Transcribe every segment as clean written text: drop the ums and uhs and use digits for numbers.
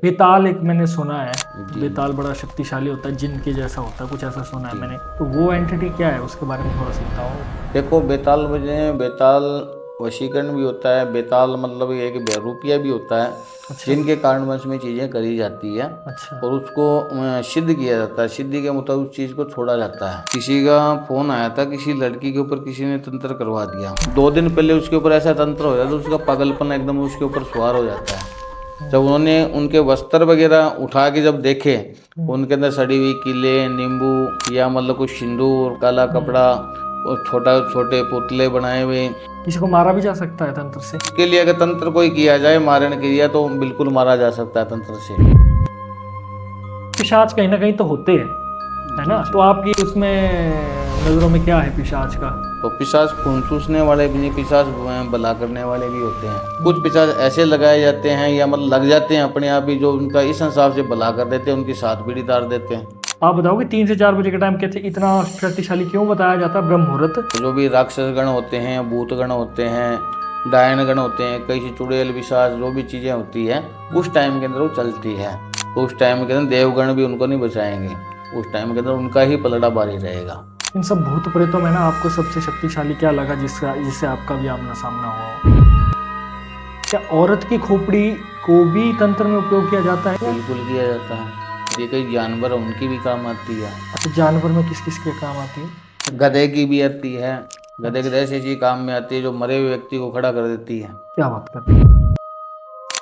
बेताल एक मैंने सुना है, जी बेताल बड़ा शक्तिशाली होता है, जिन के जैसा होता है, कुछ ऐसा सुना है जी। मैंने। तो वो एंटिटी क्या है, उसके बारे में थोड़ा सा बताओ। देखो बेताल वजह बेताल वशीकरण भी होता है। बेताल मतलब ये कि बहरूपिया भी होता है, अच्छा जिनके कारण वश में चीज़ें करी जाती है अच्छा। और उसको सिद्ध किया जाता है। सिद्धि के मुताबिक उस चीज़ को छोड़ा जाता है। किसी का फोन आया था, किसी लड़की के ऊपर किसी ने तंत्र करवा दिया। 2 दिन पहले उसके ऊपर ऐसा तंत्र हो जाता है, उसका पागलपन एकदम उसके ऊपर सवार हो जाता है। जब उन्होंने उनके वस्त्र वगैरह उठा के जब देखे, उनके अंदर सड़ी हुई कीले, नींबू या मतलब कुछ सिंदूर, काला कपड़ा और छोटा छोटे पुतले बनाए हुए। किसी को मारा भी जा सकता है तंत्र से? इसके लिए अगर तंत्र कोई किया जाए, मारण क्रिया, तो बिल्कुल मारा जा सकता है तंत्र से। पिशाच कहीं ना कहीं तो होते हैं, है जी ना? जी। तो आपकी उसमें नजरों में क्या है पिशाच का? तो पिशाच खून चूसने वाले भी, पिशाच भला करने वाले भी होते हैं। कुछ पिशाच ऐसे लगाए जाते हैं या मतलब लग जाते हैं अपने आप ही, जो उनका इस हिसाब से भला कर देते हैं, उनकी साथ बीड़ी तार देते हैं। आप बताओगे 3 से 4 बजे के टाइम कहते इतना शक्तिशाली क्यों बताया जाता है, ब्रह्म मुहूर्त? जो भी राक्षस गण होते हैं, भूत गण होते हैं, डायन गण होते हैं, कई चुड़ैल पिशाच, जो भी चीज़ें होती हैं उस टाइम के अंदर वो चलती है। तो उस टाइम के अंदर देवगण भी उनको नहीं बचाएंगे। उस टाइम के अंदर उनका ही पलड़ा भारी रहेगा। इन सब भूत प्रेतों में ना आपको सबसे शक्तिशाली क्या लगा, जिससे आपका भी आमना सामना हुआ हो? क्या औरत की खोपड़ी को भी तंत्र में उपयोग किया जाता है? बिल्कुल किया जाता है। ये कई जानवर हैं, उनकी भी काम आती है। तो जानवर में किस किस के काम आती है? गधे की भी आती है। गधे के अच्छा, ऐसी चीज काम में आती है जो मरे हुए व्यक्ति को खड़ा कर देती है। क्या बात कर रहे हैं?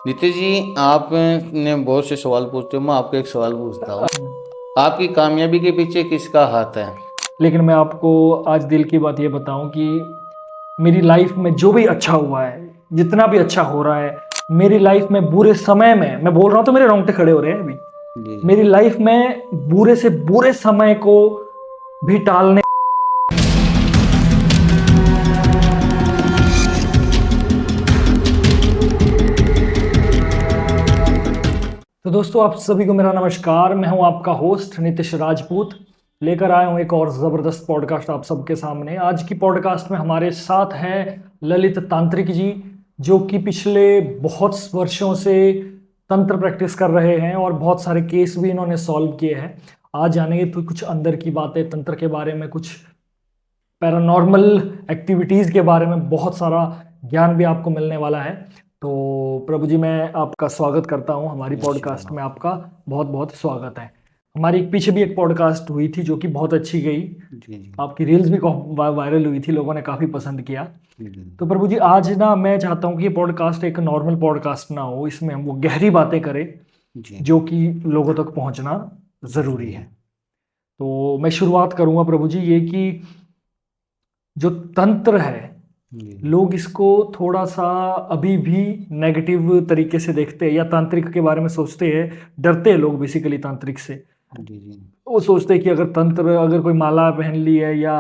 नीतीश जी, आपने बहुत से सवाल पूछते हो, मैं आपको एक सवाल पूछता हूँ। आपकी कामयाबी के पीछे किसका हाथ है? लेकिन मैं आपको आज दिल की बात ये बताऊं कि मेरी लाइफ में जो भी अच्छा हुआ है, जितना भी अच्छा हो रहा है, मेरी लाइफ में बुरे समय में, मैं बोल रहा हूं तो मेरे रोंगटे खड़े हो रहे हैं अभी। जी जी। मेरी लाइफ में बुरे से बुरे समय को भी टालने। तो दोस्तों, आप सभी को मेरा नमस्कार। मैं हूं आपका होस्ट नितिश राजपूत, लेकर आया हूं एक और ज़बरदस्त पॉडकास्ट आप सबके सामने। आज की पॉडकास्ट में हमारे साथ है ललित तांत्रिक जी, जो कि पिछले बहुत वर्षों से तंत्र प्रैक्टिस कर रहे हैं और बहुत सारे केस भी इन्होंने सॉल्व किए हैं। आज जानेंगे तो कुछ अंदर की बातें तंत्र के बारे में, कुछ पैरानॉर्मल एक्टिविटीज़ के बारे में, बहुत सारा ज्ञान भी आपको मिलने वाला है। तो प्रभु जी, मैं आपका स्वागत करता हूं हमारी पॉडकास्ट में। आपका बहुत बहुत स्वागत है। हमारी पीछे भी एक पॉडकास्ट हुई थी जो कि बहुत अच्छी गई। जी जी। आपकी रील्स भी वायरल हुई थी, लोगों ने काफ़ी पसंद किया। जी तो प्रभु जी, आज ना मैं चाहता हूँ कि ये पॉडकास्ट एक नॉर्मल पॉडकास्ट ना हो, इसमें हम वो गहरी बातें करें जी जो कि लोगों तक पहुंचना ज़रूरी है। तो मैं शुरुआत करूंगा प्रभु जी, ये कि जो तंत्र है, जी लोग इसको थोड़ा सा अभी भी नेगेटिव तरीके से देखते हैं या तांत्रिक के बारे में सोचते हैं, डरते हैं लोग बेसिकली तांत्रिक से। जी। जी वो सोचते हैं कि अगर तंत्र, अगर कोई माला पहन ली है या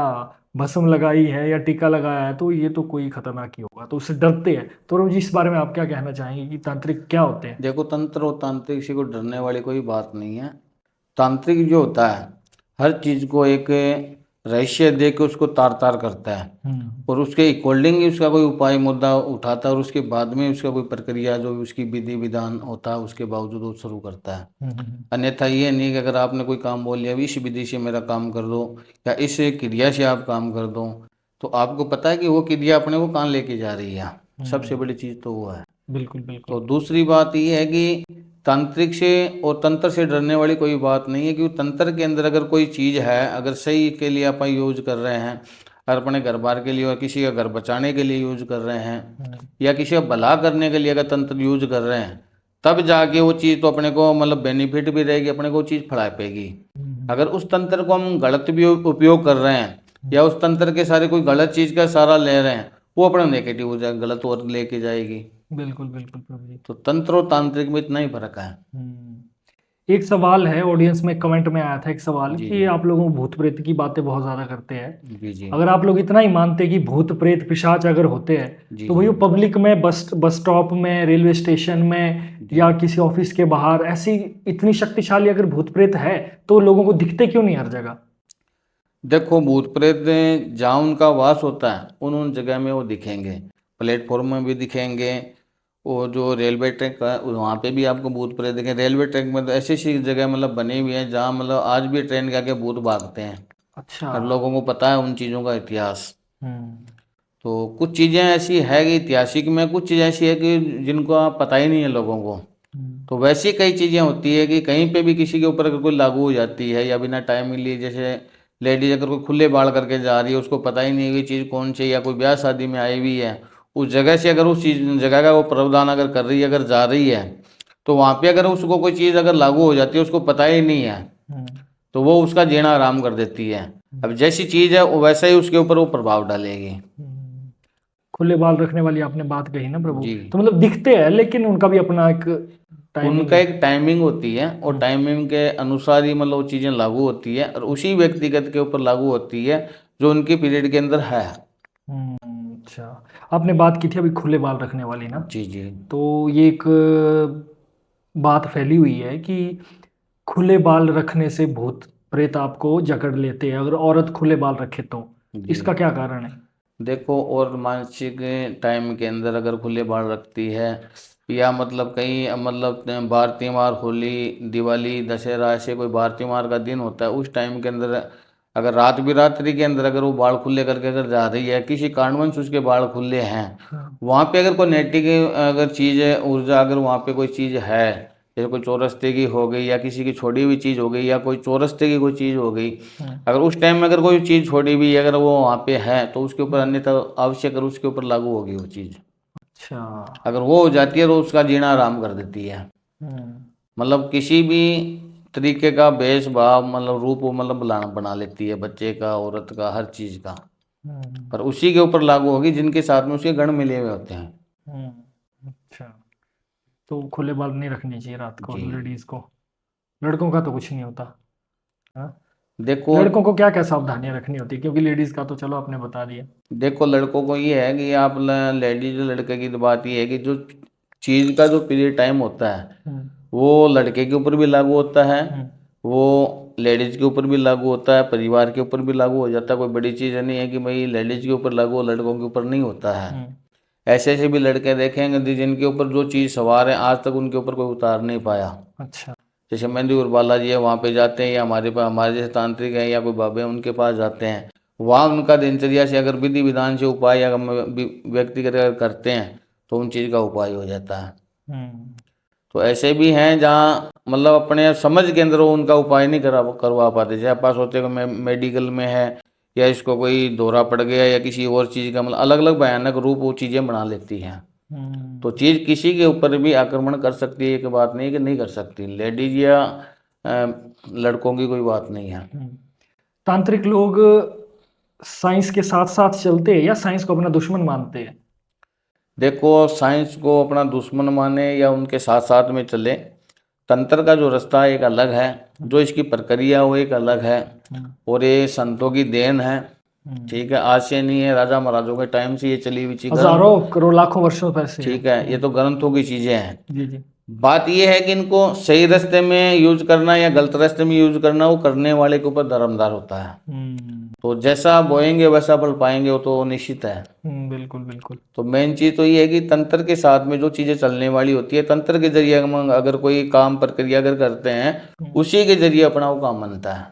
भस्म लगाई है या टीका लगाया है तो ये तो कोई खतरनाक ही होगा, तो उससे डरते हैं। तो रोजी, इस बारे में आप क्या कहना चाहेंगे कि तांत्रिक क्या होते हैं? देखो, तंत्र और तांत्रिक से कोई डरने वाली कोई बात नहीं है। तांत्रिक जो होता है, हर चीज को एक रहस्य दे के उसको तार तार करता है हम्म और उसके अकॉर्डिंग ही उसका कोई उपाय मुद्दा उठाता है और उसके बाद में उसका कोई प्रक्रिया, जो भी उसकी विधि विधान होता है, उसके बावजूद वो शुरू करता है। हम्म हम्म अन्यथा ये नहीं कि अगर आपने कोई काम बोल लिया, इस विधि से मेरा काम कर दो या इस क्रिया से आप काम कर दो, तो आपको पता है कि वो क्रिया अपने को कहाँ लेके जा रही है। सबसे बड़ी चीज़ तो वो है। बिल्कुल तो बिल्कुल। दूसरी बात ये है कि तांत्रिक से और तंत्र से डरने वाली कोई बात नहीं है, क्योंकि तंत्र के अंदर अगर कोई चीज़ है, अगर सही के लिए अपन यूज कर रहे हैं, और अपने घर बार के लिए और किसी का घर बचाने के लिए यूज कर रहे हैं, हम्म या किसी का भला करने के लिए अगर तंत्र यूज कर रहे हैं, तब जाके वो चीज़ तो अपने को मतलब बेनिफिट भी रहेगी, अपने को वो चीज़ फड़ा पाएगी। अगर उस तंत्र को हम गलत भी उपयोग कर रहे हैं या उस तंत्र के सारे कोई गलत चीज़ का सहारा ले रहे हैं, वो अपना नेगेटिव हो जाएगा, गलत और लेके जाएगी। बिल्कुल बिल्कुल प्रभु जी। तो तंत्र और तांत्रिक में इतना ही फर्क है। हम्म। एक सवाल है, ऑडियंस में कमेंट में आया था एक सवाल जी कि जी। आप लोगों भूत प्रेत की बातें बहुत ज्यादा करते हैं। जी जी। अगर आप लोग इतना ही मानते हैं कि भूत प्रेत पिशाच अगर होते हैं, जी तो जी। वही पब्लिक में, बस बस स्टॉप में, रेलवे स्टेशन में जी। या किसी ऑफिस के बाहर, ऐसी इतनी शक्तिशाली अगर भूत प्रेत है तो लोगों को दिखते क्यों नहीं हर जगह? देखो, भूत प्रेत जहाँ उनका वास होता है उन उन जगह में वो दिखेंगे, प्लेटफॉर्म में भी दिखेंगे वो जो रेलवे ट्रैक का वहाँ पे भी आपको भूत प्रेत देखें। रेलवे ट्रैक में तो ऐसी ऐसी जगह मतलब बनी हुई है जहाँ मतलब आज भी ट्रेन के आगे भूत भागते हैं। अच्छा। हर लोगों को पता है उन चीज़ों का इतिहास। हम्म। तो कुछ चीज़ें ऐसी है कि ऐतिहासिक में, कुछ चीज़ ऐसी है कि जिनको आप पता ही नहीं है लोगों को। हम्म। तो वैसी कई चीज़ें होती है कि कहीं पे भी किसी के ऊपर अगर कोई लागू हो जाती है या बिना टाइम के लिए, जैसे लेडीज अगर कोई खुले बाल करके जा रही है, उसको पता ही नहीं है ये चीज़ कौन सी है, या कोई ब्याह शादी में आई हुई है उस जगह से, अगर उस चीज़ जगह का वो प्रावधान अगर कर रही है, अगर जा रही है, तो वहाँ पे अगर उसको कोई चीज़ अगर लागू हो जाती है, उसको पता ही नहीं है, हम्म। तो वो उसका जीना आराम कर देती है। अब जैसी चीज़ है वो वैसा ही उसके ऊपर वो प्रभाव डालेगी। हम्म। खुले बाल रखने वाली आपने बात कही ना प्रभु, जी। तो मतलब दिखते हैं लेकिन उनका भी अपना एक टाइमिंग उनका है। एक टाइमिंग होती है और टाइमिंग के अनुसार ही मतलब वो चीज़ें लागू होती है, और उसी व्यक्तिगत के ऊपर लागू होती है जो उनके पीरियड के अंदर है। अच्छा। आपने बात की थी अभी खुले बाल रखने वाली ना, जी जी। तो ये एक बात फैली हुई है कि खुले बाल रखने से भूत प्रेत आपको जकड़ लेते हैं अगर औरत खुले बाल रखे तो। जी इसका क्या कारण है? देखो, और मानसिक टाइम के अंदर अगर खुले बाल रखती है, या मतलब कहीं मतलब बार त्योहार, होली, दिवाली, दशहरा, ऐसे कोई बार त्योहार का दिन होता है, उस टाइम के अंदर अगर रात बिरात्रि के अंदर अगर वो बाल खुले करके अगर जा रही है, किसी कारणवश उसके बाल खुले हैं, वहाँ पे अगर कोई नेटिक अगर चीज़ है, ऊर्जा अगर वहाँ पे कोई चीज़ है, जैसे कोई चौरस्ते की हो गई या किसी की छोड़ी हुई चीज़ हो गई या कोई चौरस्ते की कोई चीज़ हो गई, अगर उस टाइम में अगर कोई चीज़ छोड़ी हुई है, अगर वो वहाँ पे है, तो उसके ऊपर अन्यथा आवश्यक अगर उसके ऊपर लागू होगी वो चीज़। अच्छा। अगर वो हो जाती है तो उसका जीना आराम कर देती है। हम्म। मतलब किसी भी तरीके का भेष भाव मतलब रूप वो मतलब बना लेती है, बच्चे का, औरत का, हर चीज़ का। हम्म। पर उसी के ऊपर लागू होगी जिनके साथ में उसके गण मिले हुए होते हैं। अच्छा, तो खुले बाल नहीं रखने चाहिए रात को जी। लेडीज को। लड़कों का तो कुछ नहीं होता। हाँ? देखो लड़कों को क्या क्या सावधानियां रखनी होती है, क्योंकि लेडीज का तो चलो आपने बता दिया। देखो लड़कों को ये है कि आप लेडीज लड़के की तो बात ये है कि जो चीज़ का जो पीरियड टाइम होता है हम्म। वो लड़के के ऊपर भी लागू होता है, हम्म। वो लेडीज के ऊपर भी लागू होता है, परिवार के ऊपर भी लागू हो जाता है। कोई बड़ी चीज़ नहीं है कि भाई लेडीज के ऊपर लागू हो, लड़कों के ऊपर नहीं होता है। हम्म। ऐसे ऐसे भी लड़के देखेंगे जिनके ऊपर जो चीज़ सवार है आज तक उनके ऊपर कोई उतार नहीं पाया। अच्छा। जैसे मेहंदी और बालाजी है, वहाँ पे जाते हैं, या हमारे पास हमारे जैसे तांत्रिक हैं या कोई बाबे हैं उनके पास जाते हैं, वहाँ उनका दिनचर्या से अगर विधि विधान से उपाय या व्यक्तिगत अगर करते हैं तो उन चीज़ का उपाय हो जाता है। हम्म। तो ऐसे भी हैं जहाँ मतलब अपने समझ के अंदर वो उनका उपाय नहीं करवा पाते। जैसे पास होते हैं मेडिकल में है, या इसको कोई दौरा पड़ गया या किसी और चीज़ का मतलब अलग अलग भयानक रूप वो चीज़ें बना लेती हैं। तो चीज़ किसी के ऊपर भी आक्रमण कर सकती है, एक बात नहीं है कि नहीं कर सकती, लेडीज या लड़कों की कोई बात नहीं है। तांत्रिक लोग साइंस के साथ साथ चलते हैं या साइंस को अपना दुश्मन मानते हैं? देखो, साइंस को अपना दुश्मन माने या उनके साथ साथ में चले, तंत्र का जो रास्ता एक अलग है, जो इसकी प्रक्रिया वो एक अलग है, और ये संतों की देन है। ठीक है, आज से नहीं है, राजा महाराजों के टाइम से ये चली हुई चीज ग्रंथ। हजारों करोड़ लाखों वर्षों पहले से है। ठीक है, ये तो ग्रंथों की चीजें हैं। जी जी। बात ये है कि इनको सही रास्ते में यूज करना या गलत रास्ते में यूज करना वो करने वाले के ऊपर धर्मदार होता है। तो जैसा बोएंगे वैसा फल पाएंगे, वो तो निश्चित है। बिल्कुल बिल्कुल। तो मेन चीज़ तो ये है कि तंत्र के साथ में जो चीज़ें चलने वाली होती है, तंत्र के जरिए हम अगर कोई काम प्रक्रिया अगर करते हैं उसी के जरिए अपना वो काम बनता है।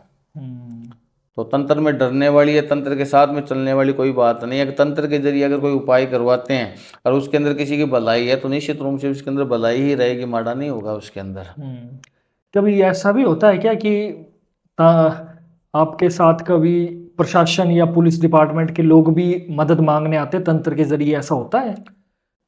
तो तंत्र में डरने वाली या तंत्र के साथ में चलने वाली कोई बात नहीं है। तंत्र के जरिए अगर कोई उपाय करवाते हैं और उसके अंदर किसी की भलाई है तो निश्चित रूप से उसके अंदर भलाई ही रहेगी, माड़ा नहीं होगा उसके अंदर। कभी ऐसा भी होता है क्या कि आपके साथ कभी प्रशासन या पुलिस डिपार्टमेंट के लोग भी मदद मांगने आते हैं तंत्र के जरिए, ऐसा होता है?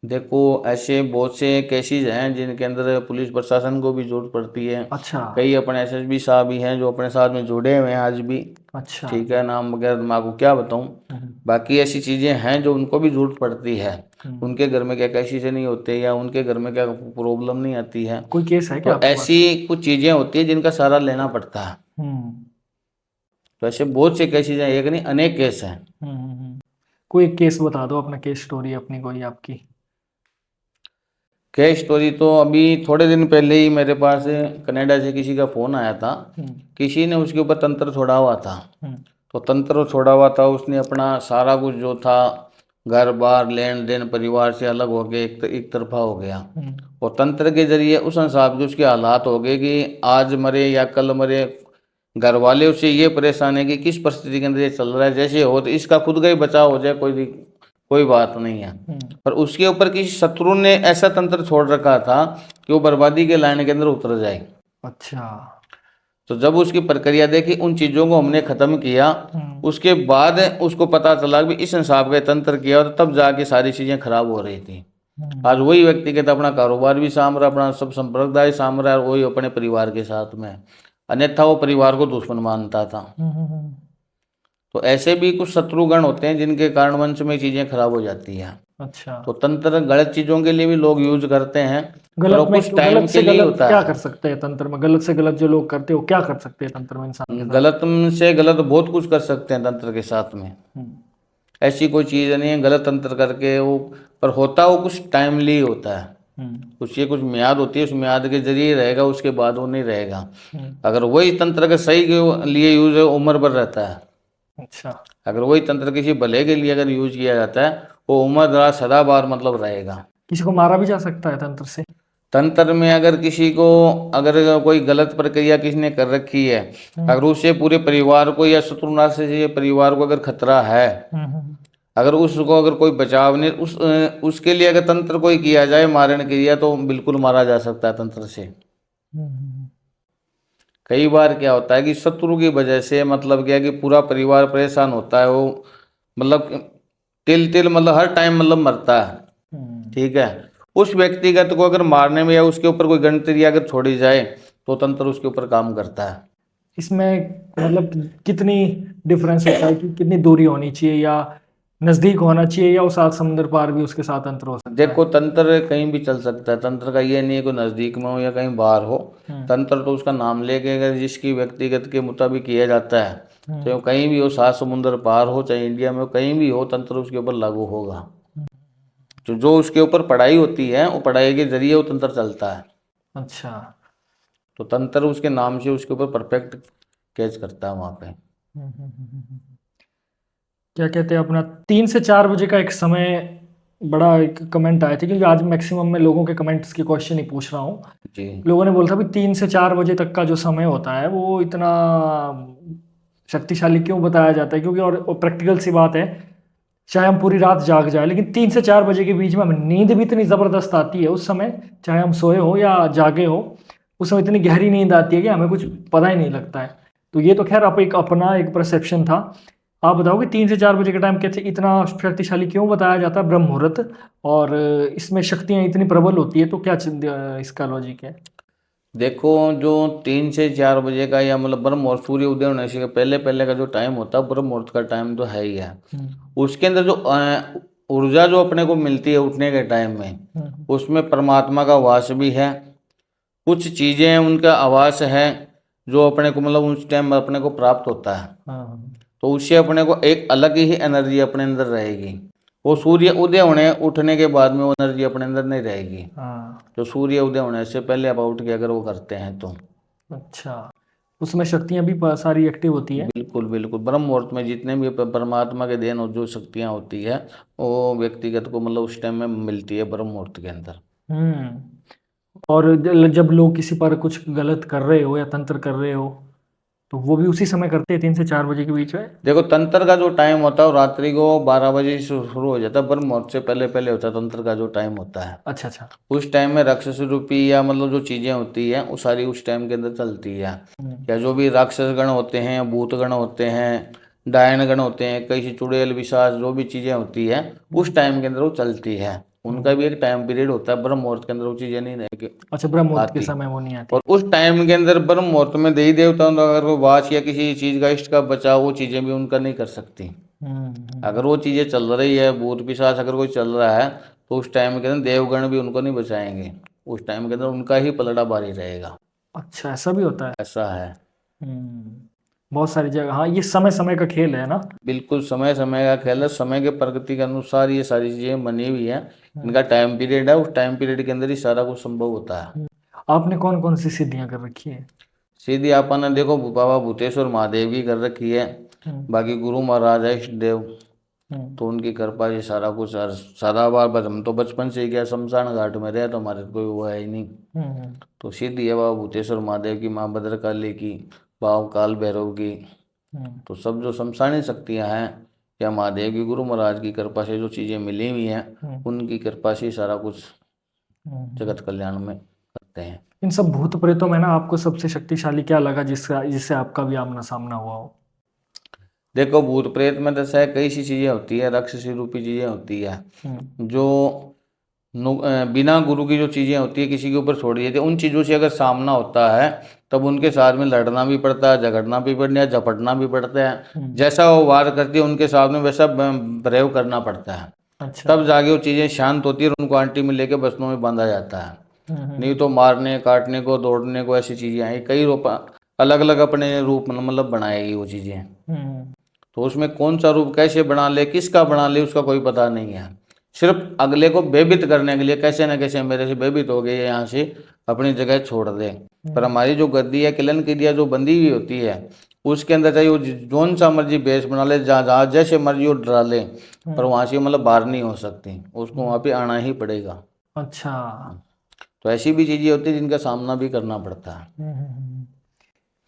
देखो, ऐसे बहुत से केसेस हैं जिनके अंदर पुलिस प्रशासन को भी जरूरत पड़ती है। अच्छा। कई अपने एसएसपी साहब भी हैं जो अपने साथ में जुड़े हुए हैं आज भी। अच्छा। ठीक है, नाम वगैरह मैं आपको क्या बताऊं। बाकी ऐसी चीज़ें हैं जो उनको भी जरूरत पड़ती है। उनके घर में क्या कैसी से नहीं होते या उनके घर में क्या प्रॉब्लम नहीं आती है, कोई केस है क्या तो आपके पास? ऐसी कुछ चीज़ें होती है जिनका सहारा लेना पड़ता है। तो ऐसे बहुत से केसेज हैं, एक नहीं अनेक केस हैं। कोई एक केस बता दो, अपना केस स्टोरी अपनी कोई आपकी। केस स्टोरी तो अभी थोड़े दिन पहले ही मेरे पास कनाडा से किसी का फ़ोन आया था। किसी ने उसके ऊपर तंत्र छोड़ा हुआ था। तो तंत्र छोड़ा हुआ था, उसने अपना सारा कुछ जो था घर बार लेन देन परिवार से अलग हो गए, एक तरफा हो गया। और तंत्र के जरिए उस हिसाब के उसके हालात हो गए कि आज मरे या कल मरे। घर वाले उससे ये परेशान है कि किस परिस्थिति के अंदर ये चल रहा है, जैसे हो तो इसका खुद का ही बचाव हो जाए, कोई बात नहीं है। पर उसके ऊपर किसी शत्रु ने ऐसा तंत्र छोड़ रखा था कि वो बर्बादी के लाइन के अंदर उतर जाए। अच्छा। तो जब उसकी प्रक्रिया देखी, उन चीजों को हमने खत्म किया, उसके बाद उसको पता चला कि इस हिसाब का तंत्र किया, और तब जाके सारी चीजें खराब हो रही थी। आज वही व्यक्ति कहता अपना कारोबार भी साम रहा, अपना सब संप्रदाय साम रहा, और वही अपने परिवार के साथ में, अन्यथा वो परिवार को दुश्मन मानता था। तो ऐसे भी कुछ शत्रुगण होते हैं जिनके कारण वंश में चीजें खराब हो जाती है। अच्छा। तो तंत्र गलत चीजों के लिए भी लोग यूज करते हैं, गलत में कुछ टाइम गलत के से लिए गलत होता क्या है। कर सकते हैं तंत्र में? गलत से गलत जो लोग करते हैं वो क्या कर सकते हैं तंत्र में इंसान के साथ? गलत से गलत बहुत कुछ कर सकते हैं तंत्र के साथ में। ऐसी कोई चीज़ नहीं है गलत तंत्र करके वो, पर होता वो कुछ टाइमली होता है। उसकी कुछ म्याद होती है, उस म्याद के जरिए रहेगा, उसके बाद वो नहीं रहेगा। अगर वही तंत्र के सही के लिए यूज है, उम्र भर रहता है। अच्छा। अगर वही तंत्र किसी भले के लिए अगर यूज किया जाता है, वो उम्र दराज सदाबार मतलब रहेगा। किसी को मारा भी जा सकता है तंत्र से? तंत्र में अगर किसी को, अगर कोई गलत प्रक्रिया किसी ने कर रखी है, अगर उससे पूरे परिवार को या शत्रुनाश से परिवार को अगर खतरा है, अगर उसको अगर कोई बचाव नहीं, उसके लिए अगर तंत्र कोई किया जाए मारण क्रिया, तो बिल्कुल मारा जा सकता है तंत्र से। कई बार क्या होता है कि शत्रु की वजह से मतलब क्या है कि पूरा परिवार परेशान होता है, वो मतलब तिल तिल मतलब हर टाइम मतलब मरता है। ठीक है, उस व्यक्तिगत को अगर मारने में या उसके ऊपर कोई गणतरी अगर छोड़ी जाए, तो तंत्र उसके ऊपर काम करता है। इसमें मतलब कितनी डिफरेंस होता है कि कितनी दूरी होनी चाहिए, या नजदीक होना चाहिए, या वो 7 समुद्र पार भी उसके साथ तंत्र हो सकता है? देखो तंत्र कहीं भी चल सकता है, तंत्र का ये नहीं है कोई नजदीक में हो या कहीं बाहर हो। तंत्र तो उसका नाम लेके अगर जिसकी व्यक्तिगत के मुताबिक किया जाता है, चाहे वो कहीं भी हो, 7 समुद्र पार हो, चाहे इंडिया में हो, कहीं भी हो, तंत्र उसके ऊपर लागू होगा। जो उसके ऊपर पढ़ाई होती है, वो पढ़ाई के जरिए वो तंत्र चलता है। अच्छा। तो तंत्र उसके नाम से उसके ऊपर परफेक्ट कैच करता है वहाँ पे। क्या कहते हैं अपना 3 से 4 बजे का एक समय, बड़ा एक कमेंट आए थे, क्योंकि आज मैक्सिमम मैं लोगों के कमेंट्स की क्वेश्चन ही पूछ रहा हूँ। जी। लोगों ने बोला था भी 3 से 4 बजे तक का जो समय होता है वो इतना शक्तिशाली क्यों बताया जाता है? क्योंकि और प्रैक्टिकल सी बात है, चाहे हम पूरी रात जाग जाए, लेकिन 3 से 4 बजे के बीच में हमें नींद भी इतनी ज़बरदस्त आती है उस समय, चाहे हम सोए हो या जागे हो, उस समय इतनी गहरी नींद आती है कि हमें कुछ पता ही नहीं लगता है। तो ये तो खैर एक अपना एक परसेप्शन था। आप बताओ कि 3 से 4 बजे का टाइम कैसे इतना शक्तिशाली क्यों बताया जाता है, ब्रह्म मुहूर्त, और इसमें शक्तियाँ इतनी प्रबल होती है, तो क्या इसका लॉजिक है? देखो जो 3 से 4 बजे का या मतलब ब्रह्म मुहूर्त, सूर्य उदय होने से पहले पहले का जो टाइम होता है, ब्रह्म मुहूर्त का टाइम तो है ही है। उसके अंदर जो ऊर्जा जो अपने को मिलती है उठने के टाइम में, उसमें परमात्मा का वास भी है। कुछ चीजें हैं उनका आवास है जो अपने को मतलब उस टाइम अपने को प्राप्त होता है। तो उससे अपने को एक अलग ही एनर्जी अपने अंदर रहेगी। वो सूर्य उदय होने उठने के बाद में वो एनर्जी अपने अंदर नहीं रहेगी, जो सूर्य उदय होने से पहले आप उठ के अगर वो करते हैं तो। अच्छा, उसमें शक्तियाँ भी सारी एक्टिव होती है? बिल्कुल बिल्कुल, ब्रह्म मुहूर्त में जितने भी परमात्मा के देन और जो शक्तियाँ होती है, वो व्यक्तिगत को मतलब उस टाइम में मिलती है ब्रह्म मुहूर्त के अंदर। और जब लोग किसी पर कुछ गलत कर रहे हो या तंत्र कर रहे हो, तो वो भी उसी समय करते हैं 3 से 4 बजे के बीच में? देखो तंत्र का जो टाइम होता है वो रात्रि को 12 बजे से शुरू हो जाता है, ब्रह्म मुहूर्त से पहले पहले होता है तंत्र का जो टाइम होता है। अच्छा अच्छा। उस टाइम में राक्षस रूपी या मतलब जो चीजें होती है वो सारी उस टाइम के अंदर चलती है। या जो भी राक्षस गण होते हैं, भूत गण होते हैं, डायन गण होते हैं, कई चुड़ैल विशास जो भी चीजें होती है उस टाइम के अंदर वो चलती है। उनका भी एक टाइम पीरियड होता है, ब्रह्म मुहूर्त के अंदर वो चीजें नहीं रहेगी। अच्छा, ब्रह्म मुहूर्त के आती समय वो नहीं आती? और उस टाइम के अंदर ब्रह्म मुहूर्त में देवी देवताओं का अगर वो वास या किसी चीज का इष्ट का बचाव, वो चीजें भी उनका नहीं कर सकती। अगर वो चीजें चल रही है, भूत पिशाच अगर कोई चल रहा है, तो उस टाइम के अंदर देवगण भी उनको नहीं बचाएंगे। उस टाइम के अंदर उनका ही पलड़ा भारी रहेगा। अच्छा, ऐसा भी होता है? ऐसा है। बहुत सारी जगह, हाँ, ये समय समय का खेल है ना? बिल्कुल समय समय का खेल है, समय के प्रगति के अनुसार ये सारी चीजें बनी हुई है। इनका टाइम पीरियड है, उस टाइम पीरियड के अंदर ही सारा कुछ संभव होता है। आपने कौन कौन सी सिद्धियां कर रखी है? सीधी आपने देखो बाबा भूतेश्वर महादेव की कर रखी है, बाकी गुरु महाराज है इष्ट देव, तो उनकी कृपा से सारा कुछ सारा बार बस हम तो बचपन से ही गया शमशान घाट में रहे तो हमारे कोई हुआ है ही नहीं। तो सिद्धि है बाबा भूतेश्वर महादेव की, माँ भद्रकाली की, बाबा काल भैरव की, तो सब जो शमशानी शक्तियाँ हैं या महादेव की गुरु महाराज की कृपा से जो चीज़ें मिली हुई हैं उनकी कृपा से सारा कुछ जगत कल्याण में करते हैं। इन सब भूत प्रेतों में ना आपको सबसे शक्तिशाली क्या लगा जिससे आपका भी आमना सामना हुआ हो? देखो भूत प्रेत में तो शायद कई सी चीजें होती है, राक्षसी रूपी चीजें होती है जो बिना गुरु की जो चीजें होती है किसी के ऊपर छोड़ी जाती है, उन चीजों से अगर सामना होता है तब उनके साथ में लड़ना भी पड़ता है, झगड़ना भी पड़ता है, झपटना भी पड़ता है। जैसा वो वार करती है उनके साथ में वैसा प्रयोग करना पड़ता है। अच्छा। तब जाके वो चीजें शांत होती है और उनको आंटी में लेके बसनों में बांधा जाता है। नहीं तो मारने काटने को दौड़ने को ऐसी चीजें आई, कई रूप अलग अलग अपने रूप मतलब बनाएगी वो चीजें। तो उसमें कौन सा रूप कैसे बना ले, किसका बना ले, उसका कोई पता नहीं है। सिर्फ अगले को भयभीत करने के लिए कैसे न कैसे मेरे से भयभीत हो गए, यहाँ से अपनी जगह छोड़ दे। पर हमारी जो गद्दी है, किलन क्रिया जो बंधी हुई होती है उसके अंदर चाहे वो जोन सा मर्जी बेस बना ले, जहाँ जहाँ जैसे मर्जी वो डरा ले, पर वहाँ से मतलब बाहर नहीं हो सकती, उसको वहाँ पे आना ही पड़ेगा। अच्छा। तो ऐसी भी चीजें होती है जिनका सामना भी करना पड़ता है।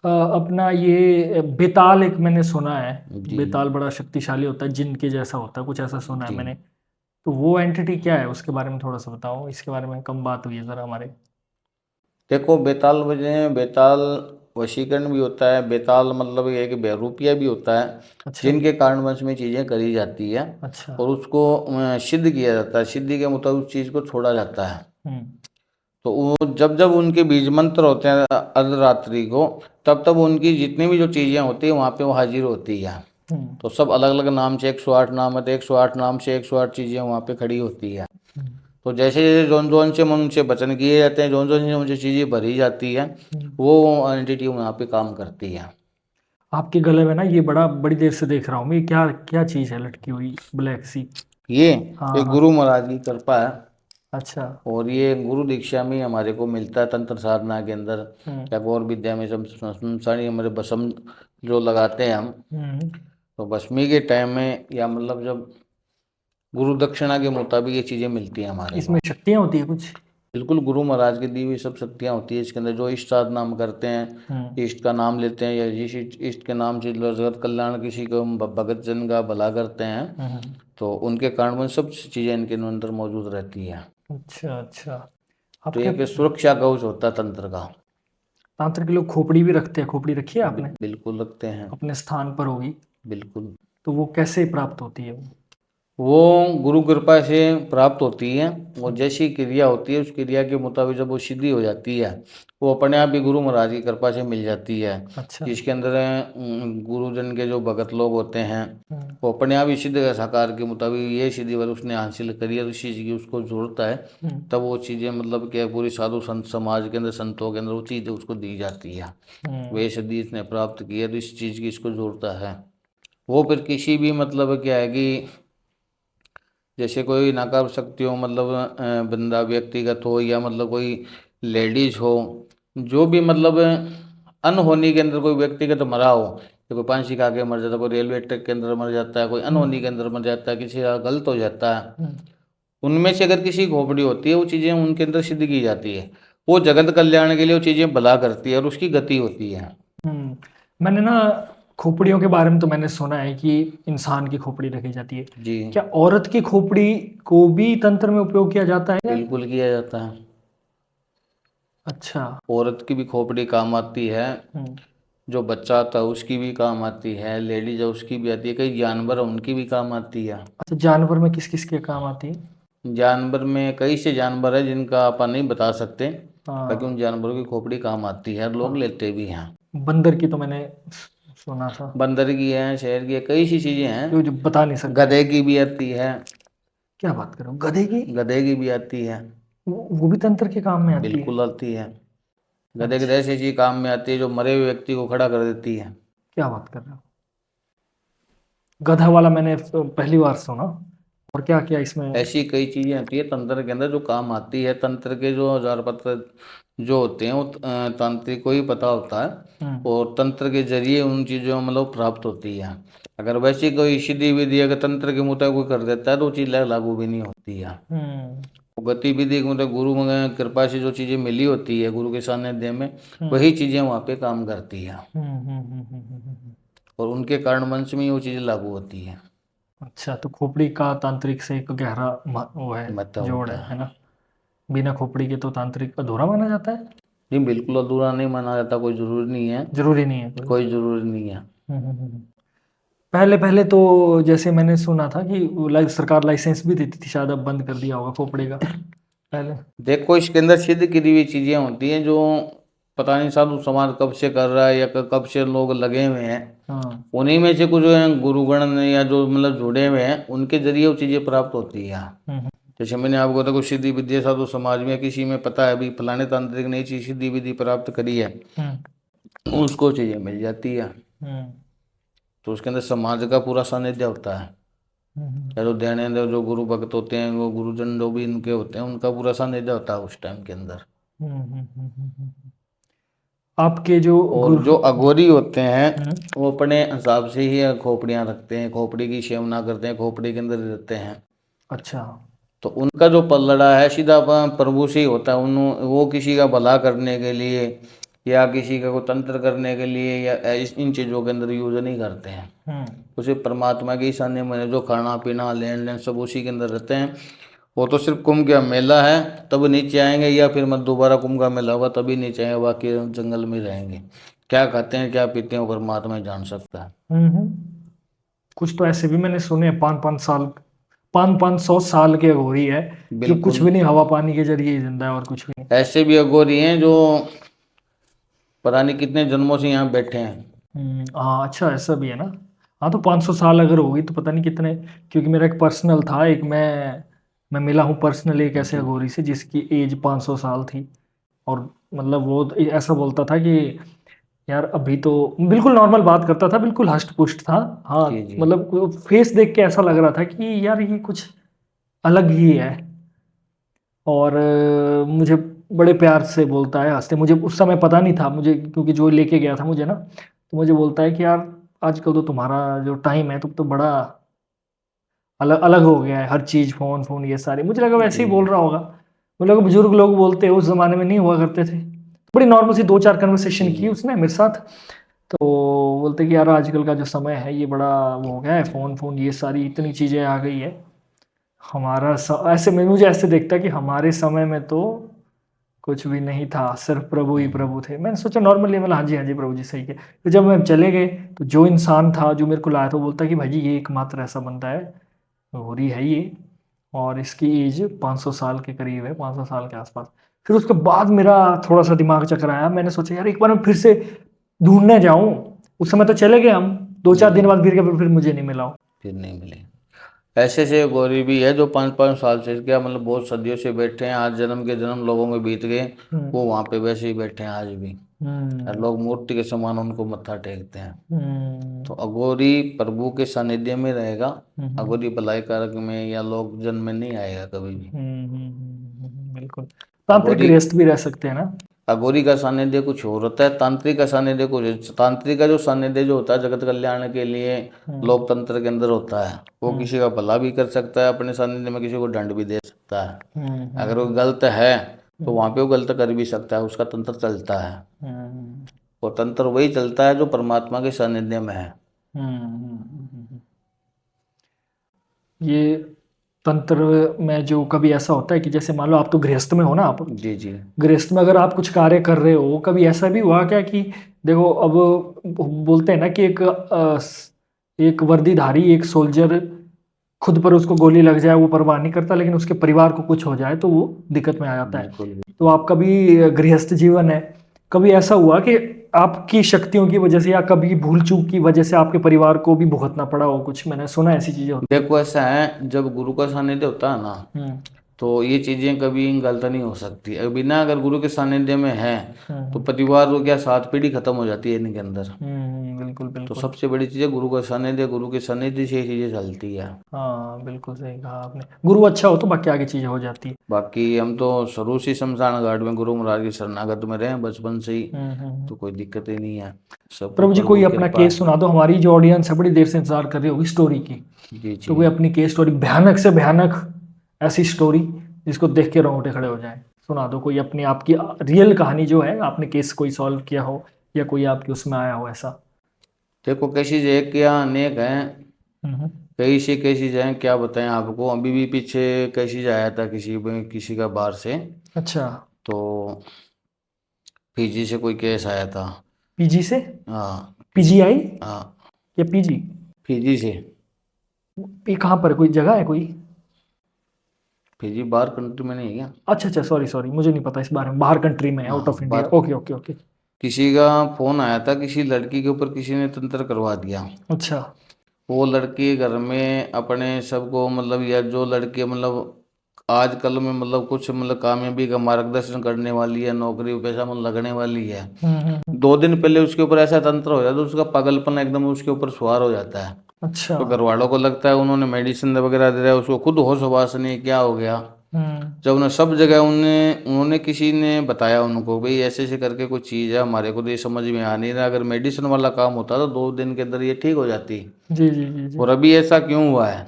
अपना ये बेताल एक मैंने सुना है, जी। बेताल बड़ा शक्तिशाली होता है, जिन के जैसा होता है, कुछ ऐसा सुना है जी। मैंने। तो वो एंटिटी क्या है, उसके बारे में थोड़ा सा बताओ, इसके बारे में कम बात हुई है जरा हमारे। देखो बेताल वजह बेताल वशीकरण भी होता है, बेताल मतलब एक बहरूपिया भी होता है। अच्छा। जिनके कारण वंश में चीज़ें करी जाती है अच्छा। और उसको सिद्ध किया जाता है, सिद्धि के मुताबिक उस चीज़ को छोड़ा जाता है। तो वो जब जब उनके बीज मंत्र होते हैं अर्धरात्रि को, तब तब उनकी जितनी भी जो चीज़ें होती है वहाँ पे वो हाजिर होती है। तो सब अलग अलग नाम से 108 नाम है, तो 108 नाम से 108 चीज़ें वहाँ पे खड़ी होती है। तो जैसे जैसे जोन जोन से उनसे वचन किए जाते हैं, जोन जोन से उनसे चीज़ें भरी जाती है, वो एंटिटी वहाँ पे काम करती है। आपके गले में ना ये बड़ी देर से देख रहा हूँ मैं, ये क्या क्या चीज़ है लटकी हुई ब्लैक सी? ये हाँ एक हाँ। गुरु महाराज की कृपा है। अच्छा। और ये गुरु दीक्षा में हमारे को मिलता है, तंत्र साधना के अंदर या गौर विद्या में सारी हमारे भस्म जो लगाते हैं हम, तो भस्मी के टाइम में या मतलब जब गुरु दक्षिणा के मुताबिक ये चीज़ें मिलती हैं हमारे को। इसमें शक्तियाँ होती है कुछ? बिल्कुल गुरु महाराज की दी हुई सब शक्तियाँ होती है इसके अंदर। जो इष्ट साधना हम करते हैं, इष्ट का नाम लेते हैं या जिस इष्ट के नाम से जगत कल्याण किसी को हम भगत जन का भला करते हैं, तो उनके कारण वो सब चीज़ें इनके अंदर मौजूद रहती है। अच्छा अच्छा। तो आपके एक सुरक्षा कवच होता है तंत्र का। तांत्रिक लोग खोपड़ी भी रखते हैं, खोपड़ी रखी है आपने? बिल्कुल रखते हैं। अपने स्थान पर होगी। बिल्कुल। तो वो कैसे प्राप्त होती है वो? वो गुरु कृपा से प्राप्त होती है। वो जैसी क्रिया होती है उस क्रिया के मुताबिक जब वो सिद्धि हो जाती है, वो अपने आप ही गुरु महाराज की कृपा से मिल जाती है। अच्छा। जिसके अंदर गुरुजन के जो भगत लोग होते हैं वो अपने आप ही सिद्ध साकार के मुताबिक ये सिद्धि वर उसने हासिल करी है, तो इस चीज़ की उसको जरूरत है, तब वो चीज़ें मतलब क्या पूरी साधु संत समाज के अंदर, संतों के अंदर वो चीज़ उसको दी जाती है। वे सिद्धि इसने प्राप्त की है तो इस चीज़ की इसको जरूरत है। वो फिर किसी भी मतलब क्या है कि जैसे कोई नकार सकती हो, मतलब बंदा व्यक्तिगत हो या मतलब कोई लेडीज हो, जो भी मतलब अनहोनी के अंदर कोई व्यक्तिगत मरा हो, तो कोई फांसी खा के मर जाता है, कोई रेलवे ट्रैक के अंदर मर जाता है, कोई अनहोनी के अंदर मर जाता है, किसी का गलत हो जाता है, उनमें से अगर किसी की खोपड़ी होती है वो चीज़ें उनके अंदर सिद्ध की जाती है। वो जगत कल्याण के लिए वो चीज़ें भला करती है और उसकी गति होती है। मैंने ना खोपड़ियों के बारे में तो मैंने सुना है कि इंसान की खोपड़ी रखी जाती है। जी। क्या औरत की खोपड़ी को भी तंत्र में उपयोग किया जाता है? बिल्कुल किया जाता है। अच्छा। औरत की भी खोपड़ी काम आती है, जो बच्चा आता है उसकी भी काम आती है, लेडीज है उसकी भी आती है, कई जानवर है उनकी भी काम आती है। अच्छा, जानवर में किस किस के काम आती है? जानवर में कई से जानवर है जिनका अपन नहीं बता सकते, बाकी उन हाँ। जानवरों की खोपड़ी काम आती है, लोग लेते भी हैं। बंदर की तो मैंने सुना था। बंदर की है, शेर की है, कई सी चीजें हैं। जो बता नहीं सकते। गधे की भी आती है। क्या बात कर रहे हो, गधे की? गधे की भी आती है। वो भी तंत्र के काम में आती है? बिल्कुल आती है। गधे की अच्छा। ऐसी चीज काम में आती है जो मरे हुए व्यक्ति को खड़ा कर देती है। क्या बात कर रहे हो, गधा वाला मैंने पहली बार सुना। और क्या क्या इसमें? ऐसी कई चीजें होती है तंत्र के अंदर जो काम आती है। तंत्र के जो औजार पत्र जो होते हैं वो तांत्रिक को ही पता होता है, और तंत्र के जरिए उन चीजों में मतलब प्राप्त होती है। अगर वैसी कोई सीधी विधि अगर तंत्र के मुताबिक कोई कर देता है तो वो चीज लागू भी नहीं होती है। वो गतिविधि के मतलब गुरु में कृपा से जो चीजें मिली होती है गुरु के सानिध्य में, वही चीजें वहाँ पे काम करती है, और उनके कारण वंश में वो चीजें लागू होती है। अच्छा, तो खोपड़ी का तांत्रिक से एक गहरा वो है, मतलब जोड़ होता है ना? बिना खोपड़ी के तो तांत्रिक अधूरा माना जाता है। नहीं, बिल्कुल अधूरा नहीं माना जाता, कोई जरूरी नहीं है। जरूरी नहीं है कोई। कोई जरूरी नहीं है। पहले पहले तो जैसे मैंने सुना था कि सरकार लाइसेंस भी देती थी, शायद अब बंद कर दिया होगा खोपड़ी का पहले। देखो इसके अंदर सिद्ध की हुई चीजें होती हैं जो पता नहीं साधु समाज कब से कर रहा है या कब से लोग लगे हुए हैं। हाँ। उन्हीं में से कुछ गुरुगण ने या जो मतलब जुड़े हुए हैं उनके जरिए वो चीजें प्राप्त होती है। जैसे मैंने आपको बताया कुछ सिद्धि विद्या साधु समाज में किसी में पता है अभी फलाने तांत्रिक ने चीज सिद्धि विधि प्राप्त करी है, उसको चीजें मिल जाती है। तो उसके अंदर समाज का पूरा सानिध्य होता है। या जो ध्यानेंद्र जो गुरु भक्त होते हैं, वो गुरुजन जो भी इनके होते हैं, उनका पूरा सानिध्य होता है उस टाइम के अंदर। आपके जो और जो अघोरी होते हैं वो अपने हिसाब से ही खोपड़ियाँ रखते हैं, खोपड़ी की सेवना करते हैं, खोपड़ी के अंदर रहते हैं। अच्छा। तो उनका जो पल्लड़ा है सीधा प्रभु से ही होता है। उन वो किसी का भला करने के लिए या किसी का को तंत्र करने के लिए या इन चीज़ों के अंदर यूज नहीं करते हैं। उसे परमात्मा के ईशान्य में जो खाना पीना लेन देन सब उसी के अंदर रहते हैं। वो तो सिर्फ कुंभ का मेला है तब नीचे आएंगे, या फिर मत दोबारा कुंभ का मेला होगा तभी नीचे आएंगे, बाकी जंगल में रहेंगे। क्या खाते हैं क्या पीते हैं वो परमात्मा ही जान सकता है। कुछ तो ऐसे भी मैंने सुने हैं, 500 साल के अघोरी है जो कुछ बिल्कुल भी नहीं, हवा पानी के जरिए ही जिंदा है और कुछ भी नहीं। ऐसे भी अघोरी हैं जो पता नहीं कितने जन्मों से यहाँ बैठे हैं। हाँ, अच्छा ऐसा भी है ना। हाँ, तो 500 साल अगर होगी तो पता नहीं कितने, क्योंकि मेरा एक पर्सनल था, एक मैं मिला हूँ पर्सनल एक ऐसे अघोरी से जिसकी एज 500 साल थी। और मतलब वो ऐसा बोलता था कि यार अभी तो बिल्कुल नॉर्मल बात करता था, बिल्कुल हष्ट पुष्ट था। हाँ, जी जी। मतलब फेस देख के ऐसा लग रहा था कि यार ये कुछ अलग ही है। और मुझे बड़े प्यार से बोलता है, हंसते। मुझे उस समय पता नहीं था, मुझे क्योंकि जो लेके गया था मुझे ना, तो मुझे बोलता है कि यार आजकल तो तुम्हारा जो टाइम है तुम तो बड़ा अलग अलग हो गया है, हर चीज़ फ़ोन फ़ोन ये सारे। मुझे लगा वैसे ही बोल जी रहा होगा। मुझे लगा बुजुर्ग लोग बोलते हैं, उस ज़माने में नहीं हुआ करते थे। बड़ी नॉर्मल सी 2-4 कन्वर्सेशन की जी। उसने मेरे साथ। तो बोलते कि यार आजकल का जो समय है ये बड़ा वो हो गया है, फ़ोन फ़ोन ये सारी इतनी चीज़ें आ गई है। ऐसे में मुझे ऐसे देखता कि हमारे समय में तो कुछ भी नहीं था, सिर्फ प्रभु ही प्रभु थे। मैंने सोचा नॉर्मली, मतलब हाँ जी हाँ जी प्रभु जी सही है। फिर जब मैं चले गए तो जो इंसान था जो मेरे को लाया था वो बोलता कि भाई जी ये एकमात्र ऐसा बंदा है, गौरी है ये, और इसकी एज 500 साल के करीब है, 500 साल के आसपास। फिर उसके बाद मेरा थोड़ा सा दिमाग चक्कर आया, मैंने सोचा यार एक बार मैं फिर से ढूंढने जाऊं। उस समय तो चले गए हम, 2-4 दिन बाद फिर मुझे नहीं मिला वो। फिर नहीं मिले। ऐसे ऐसे गौरी भी है जो 5-5 साल से क्या मतलब बहुत सदियों से बैठे हैं, आज जन्म के जन्म लोगों में बीत गए, वो वहाँ पे वैसे ही बैठे हैं आज भी। और लोग मूर्ति के समान उनको मत्था टेकते हैं। तो अघोरी प्रभु के सानिध्य में रहेगा, अघोरी भलाई कारक में या लोक जन में नहीं आएगा कभी भी। बिल्कुल। तांत्रिक अघोरी गृहस्थ भी रह सकते हैं ना? अघोरी का सानिध्य कुछ और होता है, तांत्रिक का सानिध्य कुछ। तांत्रिक का जो सानिध्य जो होता है जगत कल्याण के लिए लोकतंत्र के अंदर होता है, वो किसी का भला भी कर सकता है अपने सानिध्य में, किसी को दंड भी दे सकता है। अगर वो गलत है तो वहां पे वो गलत कर भी सकता है, उसका तंत्र चलता है। वो तंत्र वही चलता है जो परमात्मा के सानिध्य में है। ये तंत्र में जो कभी ऐसा होता है कि जैसे मान लो आप तो गृहस्थ में हो ना, आप जी जी। गृहस्थ में अगर आप कुछ कार्य कर रहे हो, कभी ऐसा भी हुआ क्या कि देखो अब बोलते हैं ना कि एक वर्दीधारी, एक सोल्जर खुद पर उसको गोली लग जाए वो परवाह नहीं करता, लेकिन उसके परिवार को कुछ हो जाए तो वो दिक्कत में आ जाता है। बिल्कुल तो आपका भी गृहस्थ जीवन है, कभी ऐसा हुआ कि आपकी शक्तियों की वजह से या कभी भूल चूक की वजह से आपके परिवार को भी भुगतना पड़ा हो कुछ? मैंने सुना ऐसी चीजें होती देखो ऐसा है, जब गुरु का सानिध्य होता है ना हैं। तो ये चीजें कभी गलत नहीं हो सकती। अगर बिना अगर गुरु के सानिध्य में है तो परिवार को क्या 7 पीढ़ी खत्म हो जाती है इनके अंदर। बिल्कुल तो बिल्कुल। सबसे बड़ी चीज़ है गुरु का सानिध्य, गुरु के सानिध्य से ये चीज़ें चलती है। हाँ बिल्कुल सही कहा आपने, गुरु अच्छा हो तो बाकी आगे चीजें हो जाती है। बाकी हम तो शुरू से ही शमशान घाट में गुरु महाराज की शरणागत में रहे हैं बचपन से ही, तो हम्म। कोई दिक्कत ही नहीं है, सब कुछ प्रभु जी प्रभु कोई की अपना कृपा केस है। सुना दो, हमारी जो ऑडियंस है बड़ी देर से इंतजार कर रही होगी स्टोरी की। जी तो जी। कोई अपनी केस स्टोरी, भयानक से भयानक ऐसी स्टोरी जिसको देख के रोंगटे खड़े हो जाए, सुना दो कोई अपनी आपकी रियल कहानी जो है, आपने केस कोई सॉल्व किया हो या कोई आपके उसमें आया हो ऐसा। देखो केसेज एक या अनेक हैं, हम्म। कई से केसेज हैं, क्या बताएं आपको। अभी भी पीछे केसेज आया था किसी का बाहर से, अच्छा। तो फीजी से कोई केस आया था। पीजी से? हाँ किसी, पीजीआई हाँ या पीजी? फीजी से। ये कहाँ पर, कोई जगह है कोई? फीजी बाहर कंट्री में नहीं है क्या? अच्छा अच्छा, सॉरी सॉरी, मुझे नहीं पता इस बारे में, बाहर कंट्री में है, आउट ऑफ हाँ इंडिया। बात, ओके ओके ओके। किसी का फोन आया था, किसी लड़की के ऊपर किसी ने तंत्र करवा दिया। अच्छा। वो लड़की घर में अपने सबको मतलब, या जो लड़की मतलब आजकल में मतलब कुछ मतलब कामयाबी का मार्गदर्शन करने वाली है, नौकरी पेशा में लगने वाली है, हम्म। 2 दिन पहले उसके ऊपर ऐसा तंत्र हो जाता है, उसका पागलपन एकदम उसके ऊपर सवार हो जाता है। अच्छा। तो घर वालों को लगता है उन्होंने मेडिसिन वगैरह दे रहा है, उसको खुद होश हवास नहीं, क्या हो गया। हम्म जब उन्हें सब जगह उन्होंने किसी ने बताया उनको, भाई ऐसे ऐसे करके कुछ चीज़ है, हमारे को तो ये समझ में आ नहीं रहा, अगर मेडिसिन वाला काम होता तो 2 दिन के अंदर ये ठीक हो जाती। जी जी जी जी। और अभी ऐसा क्यों हुआ है?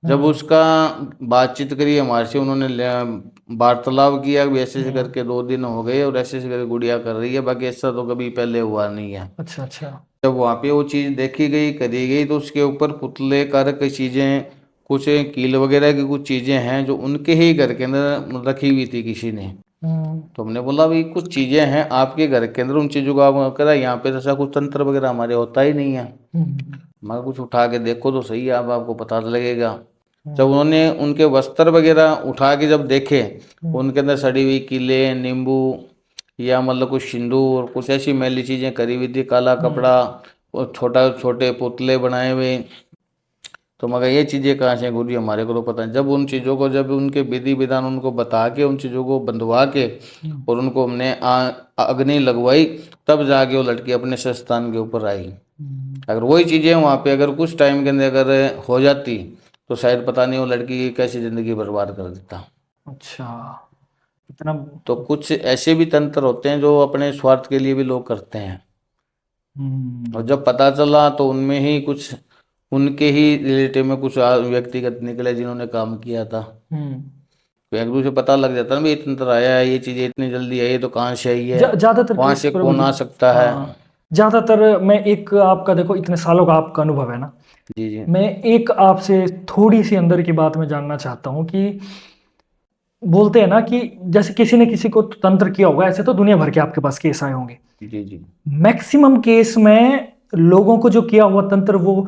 जब हम्म उसका बातचीत करी हमारे से, उन्होंने वार्तालाप किया कि ऐसे ऐसे करके 2 दिन हो गए और ऐसे ऐसे करके गुड़िया कर रही है, बाकी ऐसा तो कभी पहले हुआ नहीं है। अच्छा अच्छा। जब वहाँ पे वो चीज़ देखी गई करी गई, तो उसके ऊपर पुतले कर की चीज़ें, कुछ कील वगैरह की कुछ चीज़ें हैं जो उनके ही घर के अंदर रखी हुई थी किसी ने। हम्म तो हमने बोला भाई कुछ चीज़ें हैं आपके घर के अंदर, उन चीज़ों को आप करा, यहाँ पे तो ऐसा कुछ तंत्र वगैरह हमारे होता ही नहीं है। हम्म मैं कुछ उठा के देखो तो सही, आप आपको पता तो लगेगा। जब हम्म उन्होंने उनके वस्त्र वगैरह उठा के जब देखे, हम्म उनके अंदर सड़ी हुई कीले, नींबू, या मतलब कुछ सिंदूर, कुछ ऐसी मैली चीज़ें करी हुई थी, काला हम्म कपड़ा और छोटा छोटे पुतले बनाए हुए। तो मगर ये चीज़ें कहाँ से गुरु जी, हमारे को तो पता है। जब उन चीज़ों को, जब उनके विधि विधान उनको बता के, उन चीज़ों को बंधवा के हम्म और उनको हमने अग्नि लगवाई, तब जाके वो लड़की अपने स्थान के ऊपर आई। अगर वही चीज़ें वहाँ पे अगर कुछ टाइम के अंदर अगर हो जाती, तो शायद पता नहीं वो लड़की की कैसी ज़िंदगी बर्बाद कर देता। अच्छा। इतना। तो कुछ ऐसे भी तंत्र होते हैं जो अपने स्वार्थ के लिए भी लोग करते हैं। और हम्म जब पता चला तो उनमें ही कुछ, उनके ही रिलेटिव में कुछ व्यक्तिगत निकले जिन्होंने काम किया था। हम्म। तो एक दूसरे पता लग जाता है ना, भाई ये तंत्र आया है, ये चीज़ें इतनी जल्दी आई है, तो कहाँ से आई है, ज्यादातर वहाँ केस से प्रभु कौन जी, आ सकता है। हाँ, ज्यादातर मैं एक आपका, देखो इतने सालों का आपका अनुभव है ना, जी जी मैं एक आपसे थोड़ी सी अंदर की बात मैं जानना चाहता हूँ कि बोलते हैं ना कि जैसे किसी ने किसी को तंत्र किया होगा, ऐसे तो दुनिया भर के आपके पास केस आए होंगे। जी जी। मैक्सिमम केस में लोगों को जो किया हुआ तंत्र वो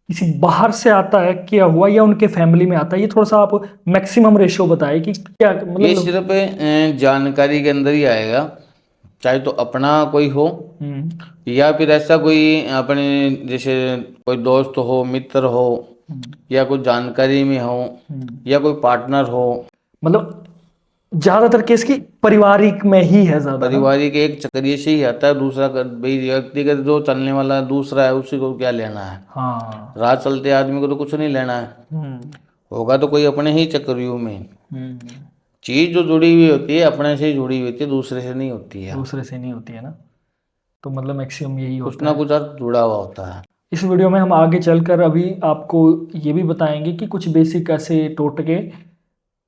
किसी बाहर से आता है किया हुआ, या उनके फैमिली में आता है, ये थोड़ा सा आप मैक्सिमम रेशियो बताइए कि क्या ये मतलब। सिर्फ जानकारी के अंदर ही आएगा, चाहे तो अपना कोई हो, हम्म या फिर ऐसा कोई अपने जैसे कोई दोस्त हो, मित्र हो, हम्म या कोई जानकारी में हो, हम्म। या कोई पार्टनर हो। मतलब ज्यादातर केस की पारिवारिक में ही है ज्यादा ना। पारिवारिक एक चक्रिय से ही आता है, दूसरा भाई व्यक्तिगत जो चलने वाला दूसरा है उसी को क्या लेना है। हाँ। राह चलते आदमी को तो कुछ नहीं लेना है, हम्म होगा तो कोई अपने ही चक्रव्यूह में। हम्म। चीज जो जुड़ी हुई होती है अपने से ही जुड़ी हुई होती है, दूसरे से नहीं होती है। दूसरे से नहीं होती है ना, तो मतलब मैक्सिमम यही कुछ होता ना है। कुछ अर्थ जुड़ा हुआ होता है। इस वीडियो में हम आगे चलकर अभी आपको ये भी बताएंगे कि कुछ बेसिक ऐसे टोटके,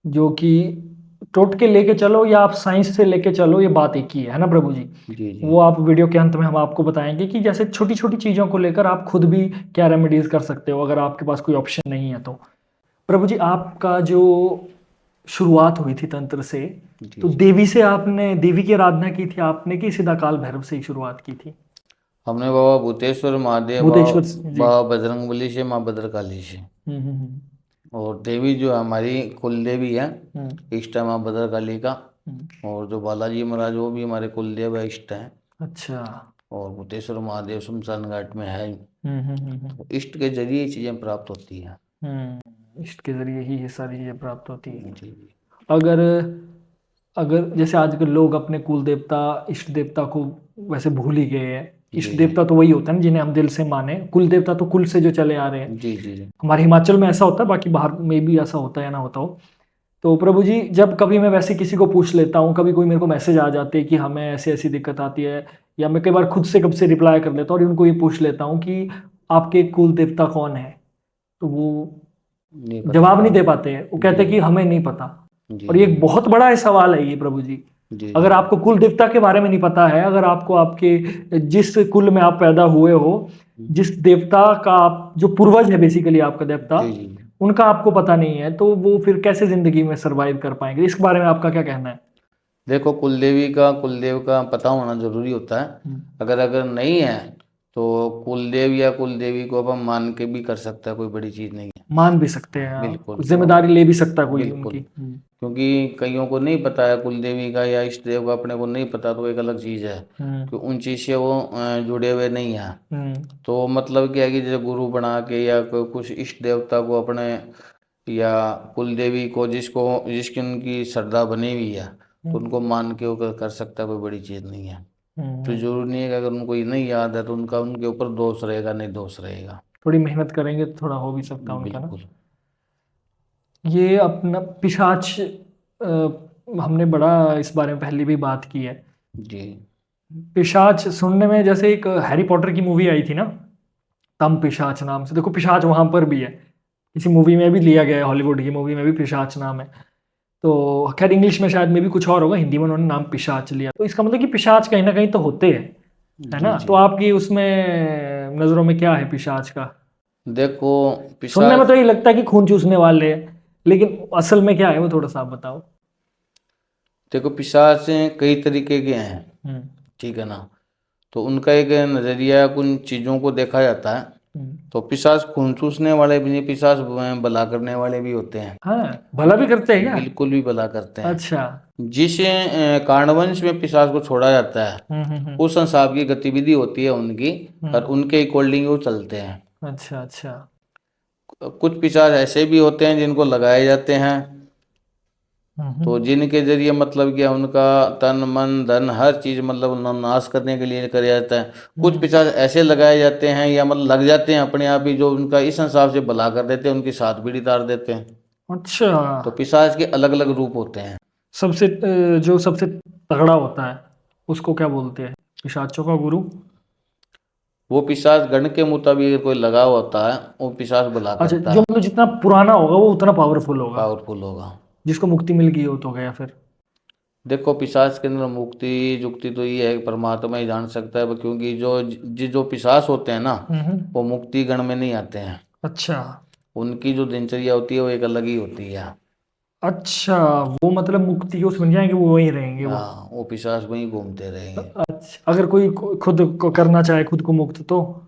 जो कि टोटके लेके चलो या आप साइंस से लेके चलो, ये बात एक ही है ना प्रभु जी। जी जी। वो आप वीडियो के अंत में हम आपको बताएंगे कि जैसे छोटी छोटी चीज़ों को लेकर आप खुद भी क्या रेमेडीज कर सकते हो अगर आपके पास कोई ऑप्शन नहीं है तो। प्रभु जी, आपका जो शुरुआत हुई थी तंत्र से, जी तो जी। देवी से आपने, देवी की आराधना की थी आपने कि सीधा काल भैरव से ही शुरुआत की थी? हमने बाबा भूतेश्वर महादेव, भूतेश्वर जी। बाबा बजरंगबली से, माँ भद्रकाली से। हम्म। और देवी जो हमारी कुल देवी है, हम्म इष्ट है माँ भद्रकाली का। हम्म। और जो बालाजी महाराज वो भी हमारे कुल देव है, इष्ट है। अच्छा। और भूतेश्वर महादेव शमशान घाट में है। हम्म। तो इष्ट के जरिए ये चीज़ें प्राप्त होती हैं। इष्ट के जरिए ही ये सारी चीजें प्राप्त होती है। जी जी। अगर अगर जैसे आजकल लोग अपने कुल देवता इष्ट देवता को वैसे भूल ही गए हैं, इष्ट जी देवता तो वही होता है ना जिन्हें हम दिल से माने, कुल देवता तो कुल से जो चले आ रहे हैं। जी जी जी हमारे हिमाचल में ऐसा होता है, बाकी बाहर में भी ऐसा होता है या ना होता हो। तो प्रभु जी, जब कभी मैं वैसे किसी को पूछ लेता हूँ, कभी कोई मेरे को मैसेज आ जाते हैं कि हमें ऐसी ऐसी दिक्कत आती है, या मैं कई बार खुद से कब से रिप्लाई कर लेता हूँ और उनको ये पूछ लेता हूँ कि आपके कुल देवता कौन है, तो वो नहीं पता। जवाब नहीं दे पाते हैं। वो कहते जी हैं कि हमें नहीं पता। जी और ये जी एक बहुत बड़ा सवाल है ये प्रभु जी। जी अगर जी आपको कुल देवता के बारे में नहीं पता है, अगर आपको आपके जिस कुल में आप पैदा हुए हो, जिस देवता का आप जो पूर्वज है बेसिकली आपका देवता, जी जी। उनका आपको पता नहीं है, तो वो फिर कैसे जिंदगी में सरवाइव कर पाएंगे? इस बारे में आपका क्या कहना है? देखो, कुलदेवी का कुलदेव का पता होना जरूरी होता है। अगर अगर नहीं है तो कुलदेव या कुलदेवी को अब हम मान के भी कर सकते हैं, कोई बड़ी चीज़ नहीं है। मान भी सकते हैं, बिल्कुल। जिम्मेदारी ले भी सकता है कोई बिल्कुल, उनकी। क्योंकि कईयों को नहीं पता है कुलदेवी का या इष्ट देव का, अपने को नहीं पता, तो एक अलग चीज़ है कि हम्म। उन चीज़ से वो जुड़े हुए नहीं हैं। हम्म। तो मतलब क्या है कि जैसे गुरु बना के या कुछ इष्ट देवता को अपने, या कुल देवी को जिसको जिसकी उनकी श्रद्धा बनी हुई है, तो उनको मान के वो कर सकता है, कोई बड़ी चीज़ नहीं है। तो हम्म। जरूरी नहीं है कि अगर उनको ये नहीं याद है तो उनका उनके ऊपर दोष रहेगा, नहीं दोष रहेगा। थोड़ी मेहनत करेंगे तो थोड़ा हो भी सकता है उनका ना। बिल्कुल। ये अपना पिशाच, हमने बड़ा इस बारे में पहले भी बात की है। जी पिशाच सुनने में जैसे एक हैरी पॉटर की मूवी आई थी ना, तम पिशाच नाम से। देखो पिशाच वहां पर भी है, किसी मूवी में भी लिया गया है, हॉलीवुड की मूवी में भी पिशाच नाम है। तो खैर इंग्लिश में शायद में भी कुछ और होगा, हिंदी में उन्होंने नाम पिशाच लिया। तो इसका मतलब कि पिशाच कहीं ना कहीं तो होते हैं, है जी ना? जी। तो आपकी उसमें नजरों में क्या है पिशाच का? देखो, सुनने में पिशाच। तो ये लगता है कि खून चूसने वाले हैं, लेकिन असल में क्या है वो थोड़ा सा आप बताओ। देखो, पिशाच कई तरीके के हैं, हम्म। ठीक है ना। तो उनका एक नज़रिया उन चीज़ों को देखा जाता है। हम्म। तो पिशाच खून चूसने वाले भी नहीं, पिशाच भला करने वाले भी होते हैं। हाँ, भला भी करते हैं क्या? बिल्कुल भी भला करते हैं। अच्छा। जिस कांडवंश में पिशाच को छोड़ा जाता है, हम्म। उस हिसाब की गतिविधि होती है उनकी, और हम्म। उनके अकॉर्डिंग वो चलते हैं। अच्छा अच्छा। कुछ पिशाच ऐसे भी होते हैं जिनको लगाए जाते हैं, तो हम्म। जिनके जरिए मतलब क्या उनका तन मन धन हर चीज़ मतलब नाश करने के लिए किया जाता है। कुछ हम्म। पिशाच ऐसे लगाए जाते हैं या मतलब लग जाते हैं अपने आप ही, जो उनका इस हिसाब से भला कर देते हैं, उनकी साथ बीड़ी तार देते हैं। अच्छा। तो पिशाच के अलग अलग रूप होते हैं। सबसे जो सबसे तगड़ा होता है उसको क्या बोलते हैं? पिशाचों का गुरु? वो पिशाच गण के मुताबिक अगर कोई लगा होता है, वो पिशाच भला अच्छा, करता जो है, मतलब जितना पुराना होगा वो उतना पावरफुल होगा। पावरफुल होगा। जिसको मुक्ति मिल गई हो तो गया फिर। देखो, पिशाच के अंदर मुक्ति जुक्ति तो ये है कि परमात्मा ही जान सकता है, क्योंकि जो पिशाच होते हैं ना, हम्म। वो मुक्ति गण में नहीं आते हैं। अच्छा। उनकी जो दिनचर्या होती है वो एक अलग ही होती है। अच्छा, वो मतलब मुक्ति की उसमें जाएंगे, वो वहीं रहेंगे वो। हाँ, वो पिशाच वहीं घूमते रहेंगे। अच्छा, अगर कोई खुद को करना चाहे खुद को मुक्त तो?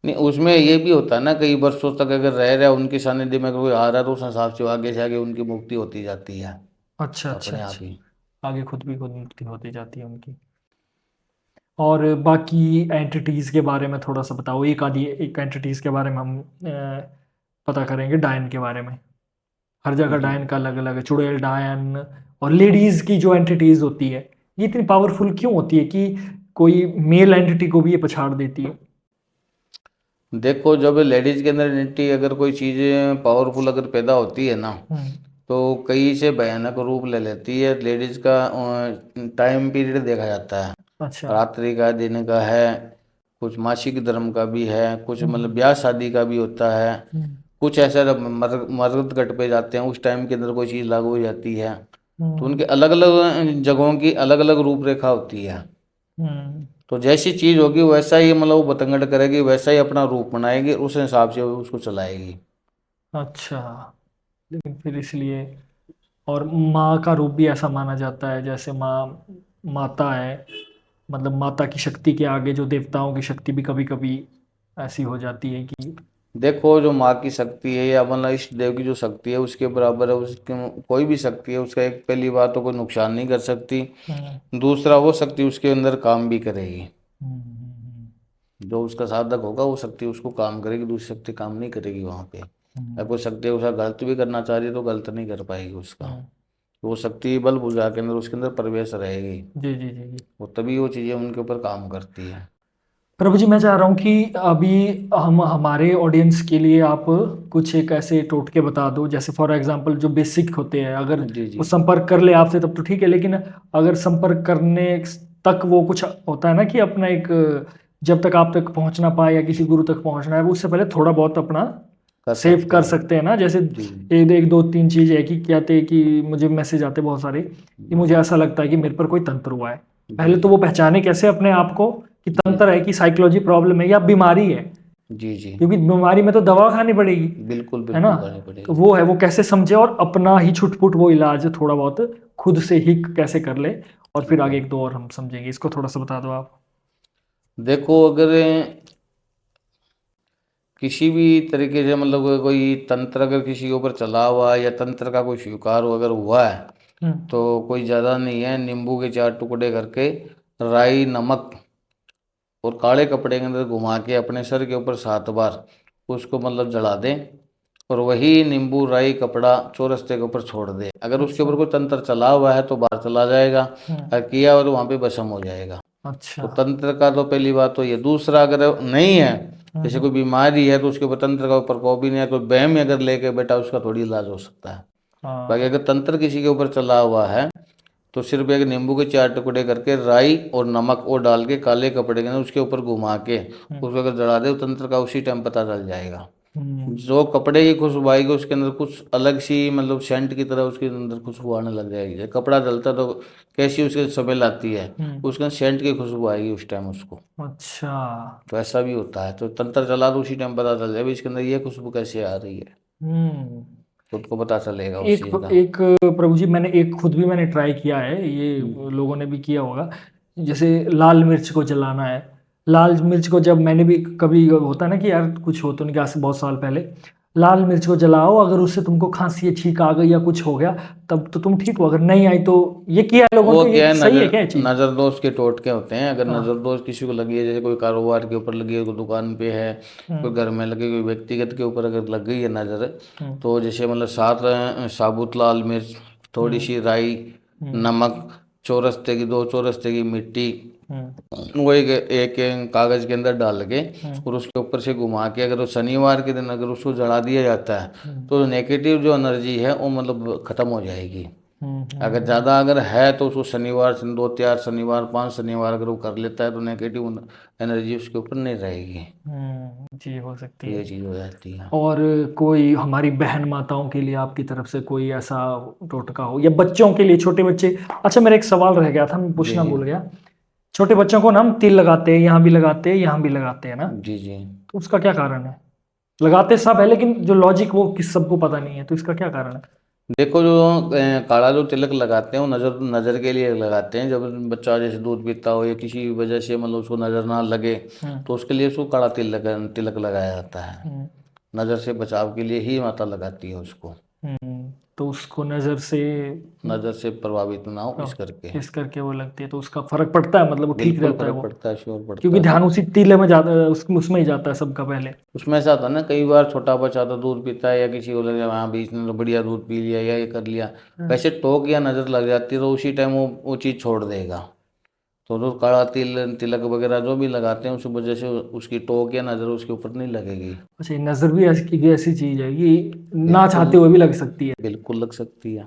नहीं, उसमें ये भी होता है ना, कई वर्षों तक अगर रह रहा है उनके सानिध्य में कोई आ रहा है, तो उस हिसाब से आगे से आगे उनकी मुक्ति होती जाती है अच्छा अच्छा अपने आप अच्छा। ही। आगे खुद भी खुद मुक्ति होती जाती है उनकी। और बाकी एंटिटीज के बारे में थोड़ा सा बताओ। एक एंटिटीज के बारे में हम पता करेंगे, डायन के बारे में। हर जगह जी। डायन का अलग अलग है, चुड़ैल डायन। और लेडीज की जो एंटिटीज होती है, ये इतनी पावरफुल क्यों होती है कि कोई मेल एंटिटी को भी ये पछाड़ देती है? देखो, जब लेडीज के अंदर एंटी अगर कोई चीज़ पावरफुल अगर पैदा होती है ना, हम्म। तो कई से भयानक रूप ले लेती है। लेडीज का टाइम पीरियड देखा जाता है, अच्छा। रात्रि का, दिन का है, कुछ मासिक धर्म का भी है, कुछ मतलब हम्म। ब्याह शादी का भी होता है। हम्म। कुछ ऐसा मरद गट पे जाते हैं, उस टाइम के अंदर कोई चीज़ लागू हो जाती है। तो हम्म। उनके अलग अलग जगहों की अलग अलग रूपरेखा होती है। हम्म। तो जैसी चीज़ होगी वैसा ही मतलब वो बतंगड़ करेगी, वैसा ही अपना रूप बनाएगी, उस हिसाब से वो उसको चलाएगी। अच्छा, लेकिन फिर इसलिए। और माँ का रूप भी ऐसा माना जाता है, जैसे माँ माता है, मतलब माता की शक्ति के आगे जो देवताओं की शक्ति भी कभी कभी ऐसी हो जाती है कि। देखो, जो माँ की शक्ति है या मतलब इष्ट देव की जो शक्ति है उसके बराबर है, उसकी कोई भी शक्ति है, उसका एक पहली बात तो कोई नुकसान नहीं कर सकती। हम्म। दूसरा, वो शक्ति उसके अंदर काम भी करेगी। हम्म। जो उसका साधक होगा वो शक्ति उसको काम करेगी, दूसरी शक्ति काम नहीं करेगी वहाँ पे। अगर हम्म। कोई शक्ति उसका गलत भी करना चाह रही है तो गलत नहीं कर पाएगी उसका। हम्म। वो शक्ति बल भुजा के अंदर उसके अंदर प्रवेश रहेगी, जी जी जी जी। वो तभी वो चीज़ें उनके ऊपर काम करती है। प्रभु जी, मैं चाह रहा हूँ कि अभी हम हमारे ऑडियंस के लिए आप कुछ एक ऐसे टोटके बता दो, जैसे फॉर एग्जांपल जो बेसिक होते हैं। अगर जी वो जी संपर्क कर ले आपसे तब तो ठीक है, लेकिन अगर संपर्क करने तक वो कुछ होता है ना कि अपना एक, जब तक आप तक पहुंच ना पाए या किसी गुरु तक पहुंचना है, वो उससे पहले थोड़ा बहुत अपना कर सेव सकते कर हैं। सकते हैं ना। जैसे जी एक एक दो तीन चीज है कि क्या थे कि मुझे मैसेज आते बहुत सारे कि मुझे ऐसा लगता है कि मेरे पर कोई तंत्र हुआ है। जी पहले तो जी वो पहचाने कैसे अपने आप को कि जी तंत्र है कि साइकोलॉजी प्रॉब्लम है या बीमारी है, जी जी क्योंकि बीमारी में तो दवा खानी पड़ेगी, बिल्कुल है ना। बिल्कुल करनी तो पड़ेगी। वो है, वो कैसे समझे और अपना ही छुटपुट वो इलाज थोड़ा बहुत खुद से ही कैसे कर ले, और फिर ठीक आगे है, एक दो और हम समझेंगे। इसको थोड़ा सा बता दो आप। देखो अगर किसी भी तरीके से मतलब कोई तंत्र अगर किसी के ऊपर चला हुआ है या तंत्र का कोई स्वीकार अगर हुआ है, हम्म। तो कोई ज़्यादा नहीं है, नींबू के 4 टुकड़े करके राई नमक और काले कपड़े के अंदर घुमा के अपने सर के ऊपर 7 बार उसको मतलब जला दें, और वही नींबू राई कपड़ा चौरस्ते के ऊपर छोड़ दे। अगर उसके अच्छा। ऊपर कोई तंत्र चला हुआ है तो बाहर चला जाएगा, हम्म। अगर किया हो तो वहाँ पे भस्म हो जाएगा। अच्छा। तो तंत्र का तो पहली बात तो ये। दूसरा, अगर नहीं है, जैसे हम्म। कोई बीमारी है, तो उसके ऊपर तंत्र का प्रकोप ही नहीं है, कोई वहम ही अगर लेके बैठा, उसका थोड़ी इलाज हो सकता है। बाकी हाँ। अगर तंत्र किसी के ऊपर चला हुआ है तो सिर्फ एक नींबू के 4 टुकड़े करके राई और नमक और डाल के काले कपड़े के अंदर उसके ऊपर घुमा के हम्म। उसको अगर जला दे, तो तंत्र का उसी टाइम पता चल जाएगा। हम्म। जो कपड़े की खुशबू आएगी उसके अंदर कुछ अलग सी मतलब सेंट की तरह उसके अंदर खुशबू आने लग जाएगी। जब कपड़ा जलता है तो कैसी उसके स्मेल आती है, हम्म। उसके अंदर सेंट की खुशबू आएगी उस टाइम उसको। अच्छा। तो ऐसा भी होता है, तो तंत्र चला तो उसी टाइम पता चल जाए भाई इसके अंदर ये खुशबू कैसे आ रही है, हम्म। तो उनको पता चलेगा उस एक चीज़ का। एक प्रभु जी, मैंने एक खुद भी मैंने ट्राई किया है, ये हम्म, लोगों ने भी किया होगा। जैसे लाल मिर्च को जलाना है। लाल मिर्च को जब मैंने भी कभी, होता है ना कि यार कुछ हो तो नहीं, आज से बहुत साल पहले लाल मिर्च को जलाओ, अगर उससे तुमको खांसी या छींक आ गई या कुछ हो गया तब तो तुम ठीक हो, अगर नहीं आई तो ये किया है लोगों ने, वो तो क्या ये है, सही है नजर क्या ये चीज? नजर दोष के टोटके होते हैं। अगर नजर हाँ। दोष किसी को लगी है, जैसे कोई कारोबार के ऊपर लगी है, कोई दुकान पे है, कोई हम्म। घर में लगी, कोई व्यक्तिगत के ऊपर अगर लग गई है नजर, हम्म। तो जैसे मतलब 7 साबुत लाल मिर्च, थोड़ी हम्म। सी राई, हम्म। नमक, चौरस्ते की 2 चौरस्ते की मिट्टी, हम्म। वो एक कागज के अंदर डाल के हम्म। और उसके ऊपर से घुमा के, अगर वो शनिवार के दिन अगर उसको जला दिया जाता है, हम्म। तो नेगेटिव जो एनर्जी है वो मतलब खत्म हो जाएगी। हम्म। अगर ज़्यादा अगर है तो उसको शनिवार से 2 4 शनिवार 5 शनिवार अगर वो कर लेता है, तो नेगेटिव एनर्जी उसके ऊपर नहीं रहेगी। जी, हो सकती तो है। ये चीज़ हो जाती है। और कोई हमारी बहन माताओं के लिए आपकी तरफ से कोई ऐसा टोटका हो, या बच्चों के लिए, छोटे बच्चे। अच्छा, मेरा एक सवाल रह गया था, मैं जी पूछना जी भूल गया। छोटे बच्चों को ना हम तिल लगाते हैं, यहाँ भी लगाते हैं, यहाँ भी लगाते हैं ना, जी जी। तो उसका क्या कारण है? लगाते सब है, लेकिन जो लॉजिक वो किस सबको पता नहीं है, तो इसका क्या कारण है? देखो जो काला जो तिलक लगाते हैं वो नज़र नज़र के लिए लगाते हैं। जब बच्चा जैसे दूध पीता हो या किसी वजह से मतलब उसको नज़र ना लगे, हम्म। तो उसके लिए उसको काला तिलक लगाया जाता है। हम्म। नज़र से बचाव के लिए ही माता लगाती है उसको, तो उसको नज़र से नज़र से प्रभावित ना हो इस करके। इस करके वो लगती है, तो उसका फर्क पड़ता है, मतलब वो ठीक बिल्कुल रहता है फर्क वो? पड़ता है, श्योर पड़ता क्योंकि है। ध्यान उसी तीले में जाता है, उसमें ही जाता है सबका पहले। उसमें ऐसा होता है ना, कई बार छोटा बच्चा तो दूध पीता है या किसी को लग जाए हाँ भी इसने तो बढ़िया दूध पी लिया या ये कर लिया, वैसे टोक या नज़र लग जाती है, तो उसी टाइम वो चीज़ छोड़ देगा। तो जो काला तिलक वगैरह जो भी लगाते हैं, उस वजह से उसकी टोक या नज़र उसके ऊपर नहीं लगेगी। अच्छा, ये नज़र भी ऐसी चीज है कि ना बिल्कुल चाहते हुए भी लग सकती है? बिल्कुल लग सकती है।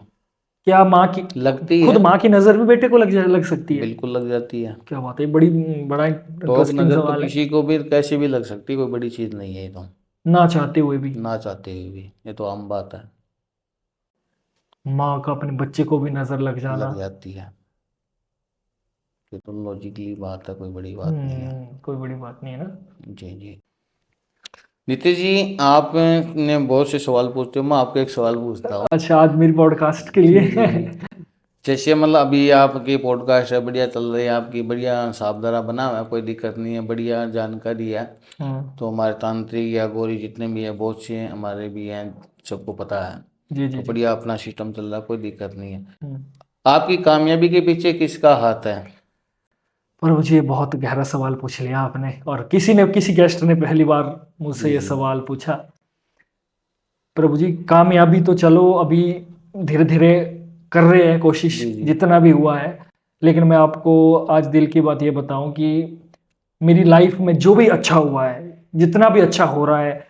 क्या माँ की, लगती खुद है, माँ की नज़र भी बेटे को लग सकती है? बिल्कुल लग जाती है। क्या बात है, बड़ा टोक इंटरेस्टिंग नज़र तो सवाल है। किसी को भी कैसे भी लग सकती है, कोई बड़ी चीज़ नहीं है ये तो। ना चाहते हुए भी ना चाहते हुए भी, ये तो आम बात है, माँ का अपने बच्चे को भी नज़र लग जाना। लग जाती है। ये तो लॉजिकली बात है, कोई बड़ी बात नहीं है। कोई बड़ी बात नहीं है ना। जी जी। नीतीश जी, आपने बहुत से सवाल पूछते हो, मैं आपको एक सवाल पूछता हूँ। अच्छा, आज मेरी पॉडकास्ट के जी लिए जी जी। जैसे मतलब अभी आपकी पॉडकास्ट है, बढ़िया चल रही है आपकी, बढ़िया साफ धारा बना हुआ है, कोई दिक्कत नहीं है, बढ़िया जानकारी है। हम्म। तो हमारे तांत्रिक या गौरी जितने भी हैं, बहुत से हमारे भी हैं, सबको पता है। जी जी तो जी। बढ़िया अपना सिस्टम चल रहा है, कोई दिक्कत नहीं है। हम्म। आपकी कामयाबी के पीछे किसका हाथ है? पर मुझे बहुत गहरा सवाल पूछ लिया आपने, और किसी गेस्ट ने पहली बार मुझसे जी ये जी सवाल पूछा। प्रभु जी, कामयाबी तो चलो अभी धीरे धीरे कर रहे हैं कोशिश, जी जी जितना भी हुआ है। लेकिन मैं आपको आज दिल की बात ये बताऊं कि मेरी लाइफ में जो भी अच्छा हुआ है, जितना भी अच्छा हो रहा है,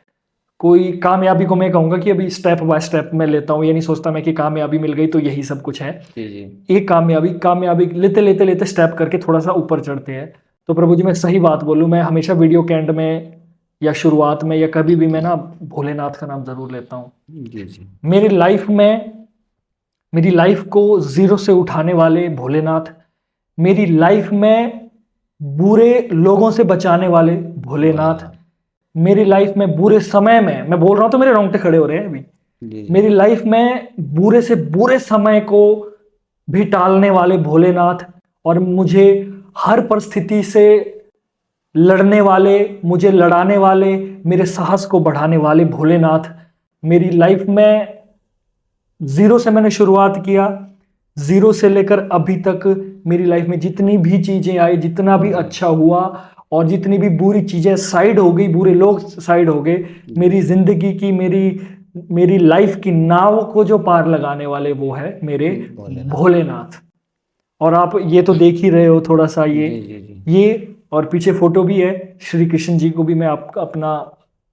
कोई कामयाबी को मैं कहूँगा कि अभी स्टेप बाय स्टेप मैं लेता हूँ। ये नहीं सोचता मैं कि कामयाबी मिल गई तो यही सब कुछ है। जी जी एक कामयाबी कामयाबी लेते लेते लेते स्टेप करके थोड़ा सा ऊपर चढ़ते हैं। तो प्रभु जी, मैं सही बात बोलूँ, मैं हमेशा वीडियो के एंड में या शुरुआत में या कभी भी मैं ना भोलेनाथ का नाम जरूर लेता हूँ। जी जी मेरी लाइफ में, मेरी लाइफ को जीरो से उठाने वाले भोलेनाथ, मेरी लाइफ में बुरे लोगों से बचाने वाले भोलेनाथ, भोलेनाथ। मेरी लाइफ में बुरे समय में, मैं बोल रहा हूं तो मेरे रोंगटे खड़े हो रहे हैं अभी, जी जी मेरी लाइफ में बुरे से बुरे समय को भी टालने वाले भोलेनाथ, और मुझे हर परिस्थिति से लड़ने वाले, मुझे लड़ाने वाले, मेरे साहस को बढ़ाने वाले भोलेनाथ। मेरी लाइफ में जीरो से मैंने शुरुआत किया, जीरो से लेकर अभी तक मेरी लाइफ में जितनी भी चीजें आई, जितना भी अच्छा हुआ और जितनी भी बुरी चीजें साइड हो गई, बुरे लोग साइड हो गए, मेरी जिंदगी की, मेरी मेरी लाइफ की नाव को जो पार लगाने वाले वो है मेरे भोलेनाथ। भोलेनाथ। और आप ये तो देख ही रहे हो थोड़ा सा, जी जी जी ये और पीछे फोटो भी है, श्री कृष्ण जी को भी मैं आपका अपना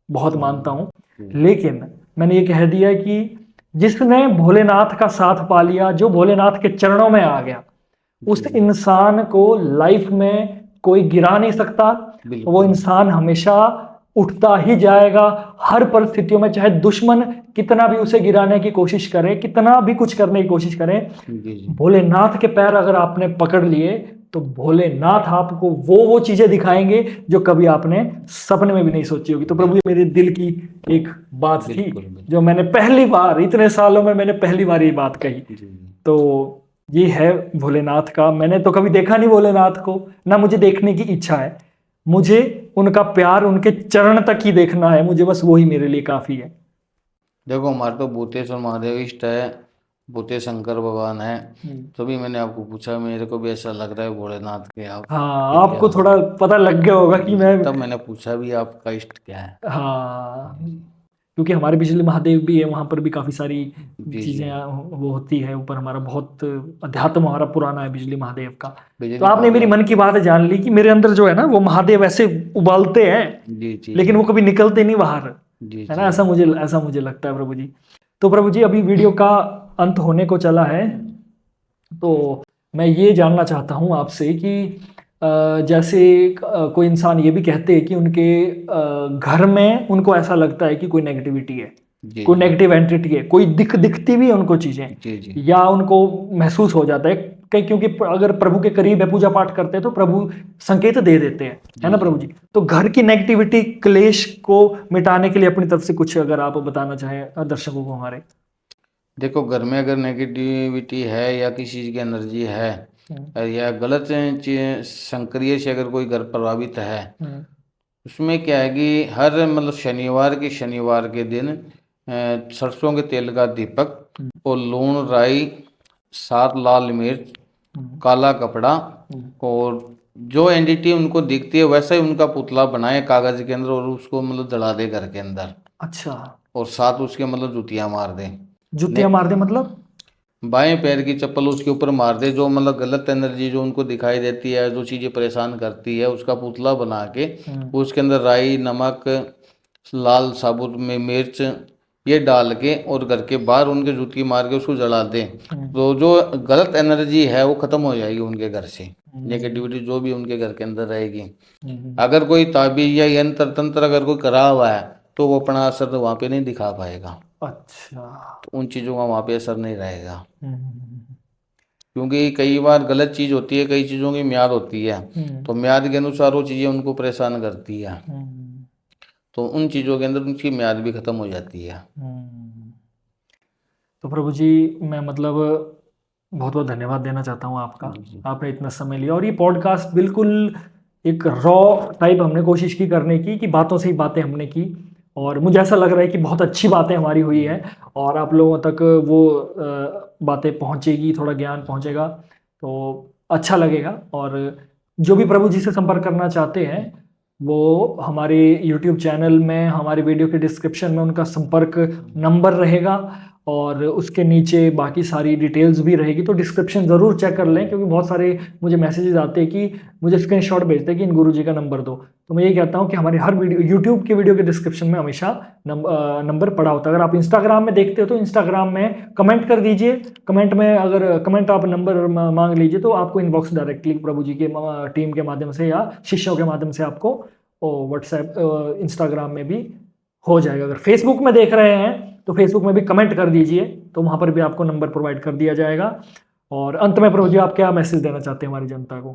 बहुत मानता हूँ। लेकिन मैंने ये कह दिया कि जिसने भोलेनाथ का साथ पा लिया, जो भोलेनाथ के चरणों में आ गया, उस इंसान को लाइफ में कोई गिरा नहीं सकता। वो बिल्कुल इंसान हमेशा उठता ही जाएगा हर परिस्थितियों में, चाहे दुश्मन कितना भी उसे गिराने की कोशिश करे, कितना भी कुछ करने की कोशिश करे, जी जी भोलेनाथ के पैर अगर आपने पकड़ लिए तो भोलेनाथ आपको वो चीजें दिखाएंगे जो कभी आपने सपने में भी नहीं सोची होगी। तो प्रभु, ये मेरे दिल की एक बात थी बिल्कुल बिल्कुल। जो मैंने पहली बार, इतने सालों में मैंने पहली बार ये बात कही। जी जी तो ये है भोलेनाथ का। मैंने तो कभी देखा नहीं भोलेनाथ को, ना मुझे देखने की इच्छा है। मुझे उनका प्यार, उनके चरण तक ही देखना है, मुझे बस वही मेरे लिए काफी है। देखो, हमारे तो भूतेश्वर महादेव इष्ट है, भूते शंकर भगवान है। तभी मैंने आपको पूछा, मेरे को भी ऐसा लग रहा है भोलेनाथ के आप हाँ, प्रिय आपको हो। थोड़ा पता लग गया होगा कि जी जी, मैं, तब मैंने पूछा भी आपका इष्ट क्या है। हाँ, क्योंकि हमारे बिजली महादेव भी है, वहां पर भी काफी सारी जी जी चीजें वो होती है। ऊपर हमारा बहुत अध्यात्म हमारा पुराना है बिजली महादेव का। तो बिजली आपने मेरी महादेव। मन की बात जान ली कि मेरे अंदर जो है ना वो महादेव ऐसे उबालते हैं, जी जी लेकिन जी वो कभी निकलते नहीं बाहर, जी है ना। जी ऐसा मुझे लगता है प्रभु जी। तो प्रभु जी, अभी वीडियो का अंत होने को चला है, तो मैं ये जानना चाहता हूँ आपसे कि जैसे कोई इंसान ये भी कहते हैं कि उनके घर में उनको ऐसा लगता है कि कोई नेगेटिविटी है, जी कोई जी नेगेटिव एंटिटी है, कोई दिखती भी है उनको चीजें, जी जी या उनको महसूस हो जाता है कहीं, क्योंकि अगर प्रभु के करीब है, पूजा पाठ करते हैं, तो प्रभु संकेत दे देते हैं, है जी ना जी। प्रभु जी। तो घर की नेगेटिविटी, क्लेश को मिटाने के लिए अपनी तरफ से कुछ अगर आप बताना चाहें दर्शकों को हमारे। देखो, घर में अगर नेगेटिविटी है या किसी चीज़ की एनर्जी है या गलत संक्रिय से अगर कोई घर प्रभावित है, उसमें क्या है कि हर मतलब शनिवार के दिन सरसों के तेल का दीपक और लूण, राई, 7 लाल मिर्च, काला कपड़ा, और जो एंटिटी उनको दिखती है वैसा ही उनका पुतला बनाए कागज के अंदर और उसको मतलब जला दे घर के अंदर, अच्छा, और साथ उसके मतलब जुतियां मार दे। जुतियां मार दे मतलब? बाएं पैर की चप्पल उसके ऊपर मार दे, जो मतलब गलत एनर्जी जो उनको दिखाई देती है, जो चीज़ें परेशान करती है, उसका पुतला बना के उसके अंदर राई, नमक, लाल साबुत में मिर्च ये डाल के और घर के बाहर उनके जूती मार के उसको जला दे, तो जो गलत एनर्जी है वो खत्म हो जाएगी उनके घर से। नेगेटिविटी जो भी उनके घर के अंदर रहेगी, अगर कोई ताबीज या यंत्र तंत्र अगर कोई करा हुआ है तो वो अपना असर तो वहाँ पे नहीं दिखा पाएगा। अच्छा। तो उन चीज़ों का वहाँ पे असर नहीं रहेगा, क्योंकि कई बार गलत चीज़ होती है, कई चीज़ों की म्याद होती है, तो म्याद के अनुसार वो चीज़ें उनको परेशान करती है, तो उन चीज़ों के अंदर उनकी म्याद भी खत्म हो जाती है। तो प्रभु जी, मैं मतलब बहुत बहुत धन्यवाद देना चाहता हूँ आपका। जी आपने इतना समय लिया, और ये पॉडकास्ट बिल्कुल एक रॉ टाइप हमने कोशिश की करने की, कि बातों से ही बातें हमने की, और मुझे ऐसा लग रहा है कि बहुत अच्छी बातें हमारी हुई है, और आप लोगों तक वो बातें पहुँचेगी, थोड़ा ज्ञान पहुँचेगा तो अच्छा लगेगा। और जो भी प्रभु जी से संपर्क करना चाहते हैं, वो हमारे YouTube चैनल में, हमारे वीडियो के डिस्क्रिप्शन में उनका संपर्क नंबर रहेगा, और उसके नीचे बाकी सारी डिटेल्स भी रहेगी। तो डिस्क्रिप्शन ज़रूर चेक कर लें, क्योंकि बहुत सारे मुझे मैसेजेस आते हैं कि मुझे स्क्रीनशॉट भेजते हैं कि इन गुरुजी का नंबर दो। तो मैं ये कहता हूँ कि हमारे हर वीडियो, यूट्यूब की वीडियो के डिस्क्रिप्शन में हमेशा नंबर पड़ा होता है। अगर आप इंस्टाग्राम में देखते हो तो इंस्टाग्राम में कमेंट कर दीजिए, कमेंट में अगर कमेंट आप नंबर मांग लीजिए तो आपको इनबॉक्स डायरेक्टली प्रभु जी के टीम के माध्यम से या शिष्यों के माध्यम से आपको व्हाट्सएप इंस्टाग्राम में भी हो जाएगा। अगर फेसबुक में देख रहे हैं तो फेसबुक में भी कमेंट कर दीजिए, तो वहाँ पर भी आपको नंबर प्रोवाइड कर दिया जाएगा। और अंत में प्रभु जी आप क्या मैसेज देना चाहते हैं हमारी जनता को?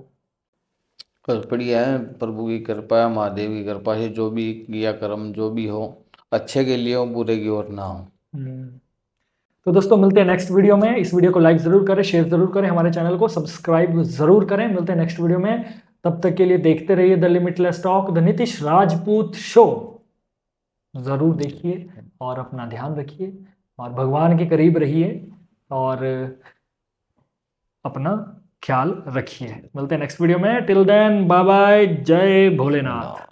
बस बढ़िया है, प्रभु की कृपा है, महादेव की कृपा से जो भी क्रिया कर्म जो भी हो अच्छे के लिए हो, बुरे की ओर ना हो। तो दोस्तों मिलते हैं नेक्स्ट वीडियो में। इस वीडियो को लाइक जरूर करें, शेयर जरूर करें, हमारे चैनल को सब्सक्राइब जरूर करें। मिलते हैं नेक्स्ट वीडियो में, तब तक के लिए देखते रहिए the limitless talk, the Nitish Rajput show. जरूर देखिए और अपना ध्यान रखिए और भगवान के करीब रहिए और अपना ख्याल रखिए। मिलते हैं नेक्स्ट वीडियो में। टिल देन बाय बाय, जय भोलेनाथ।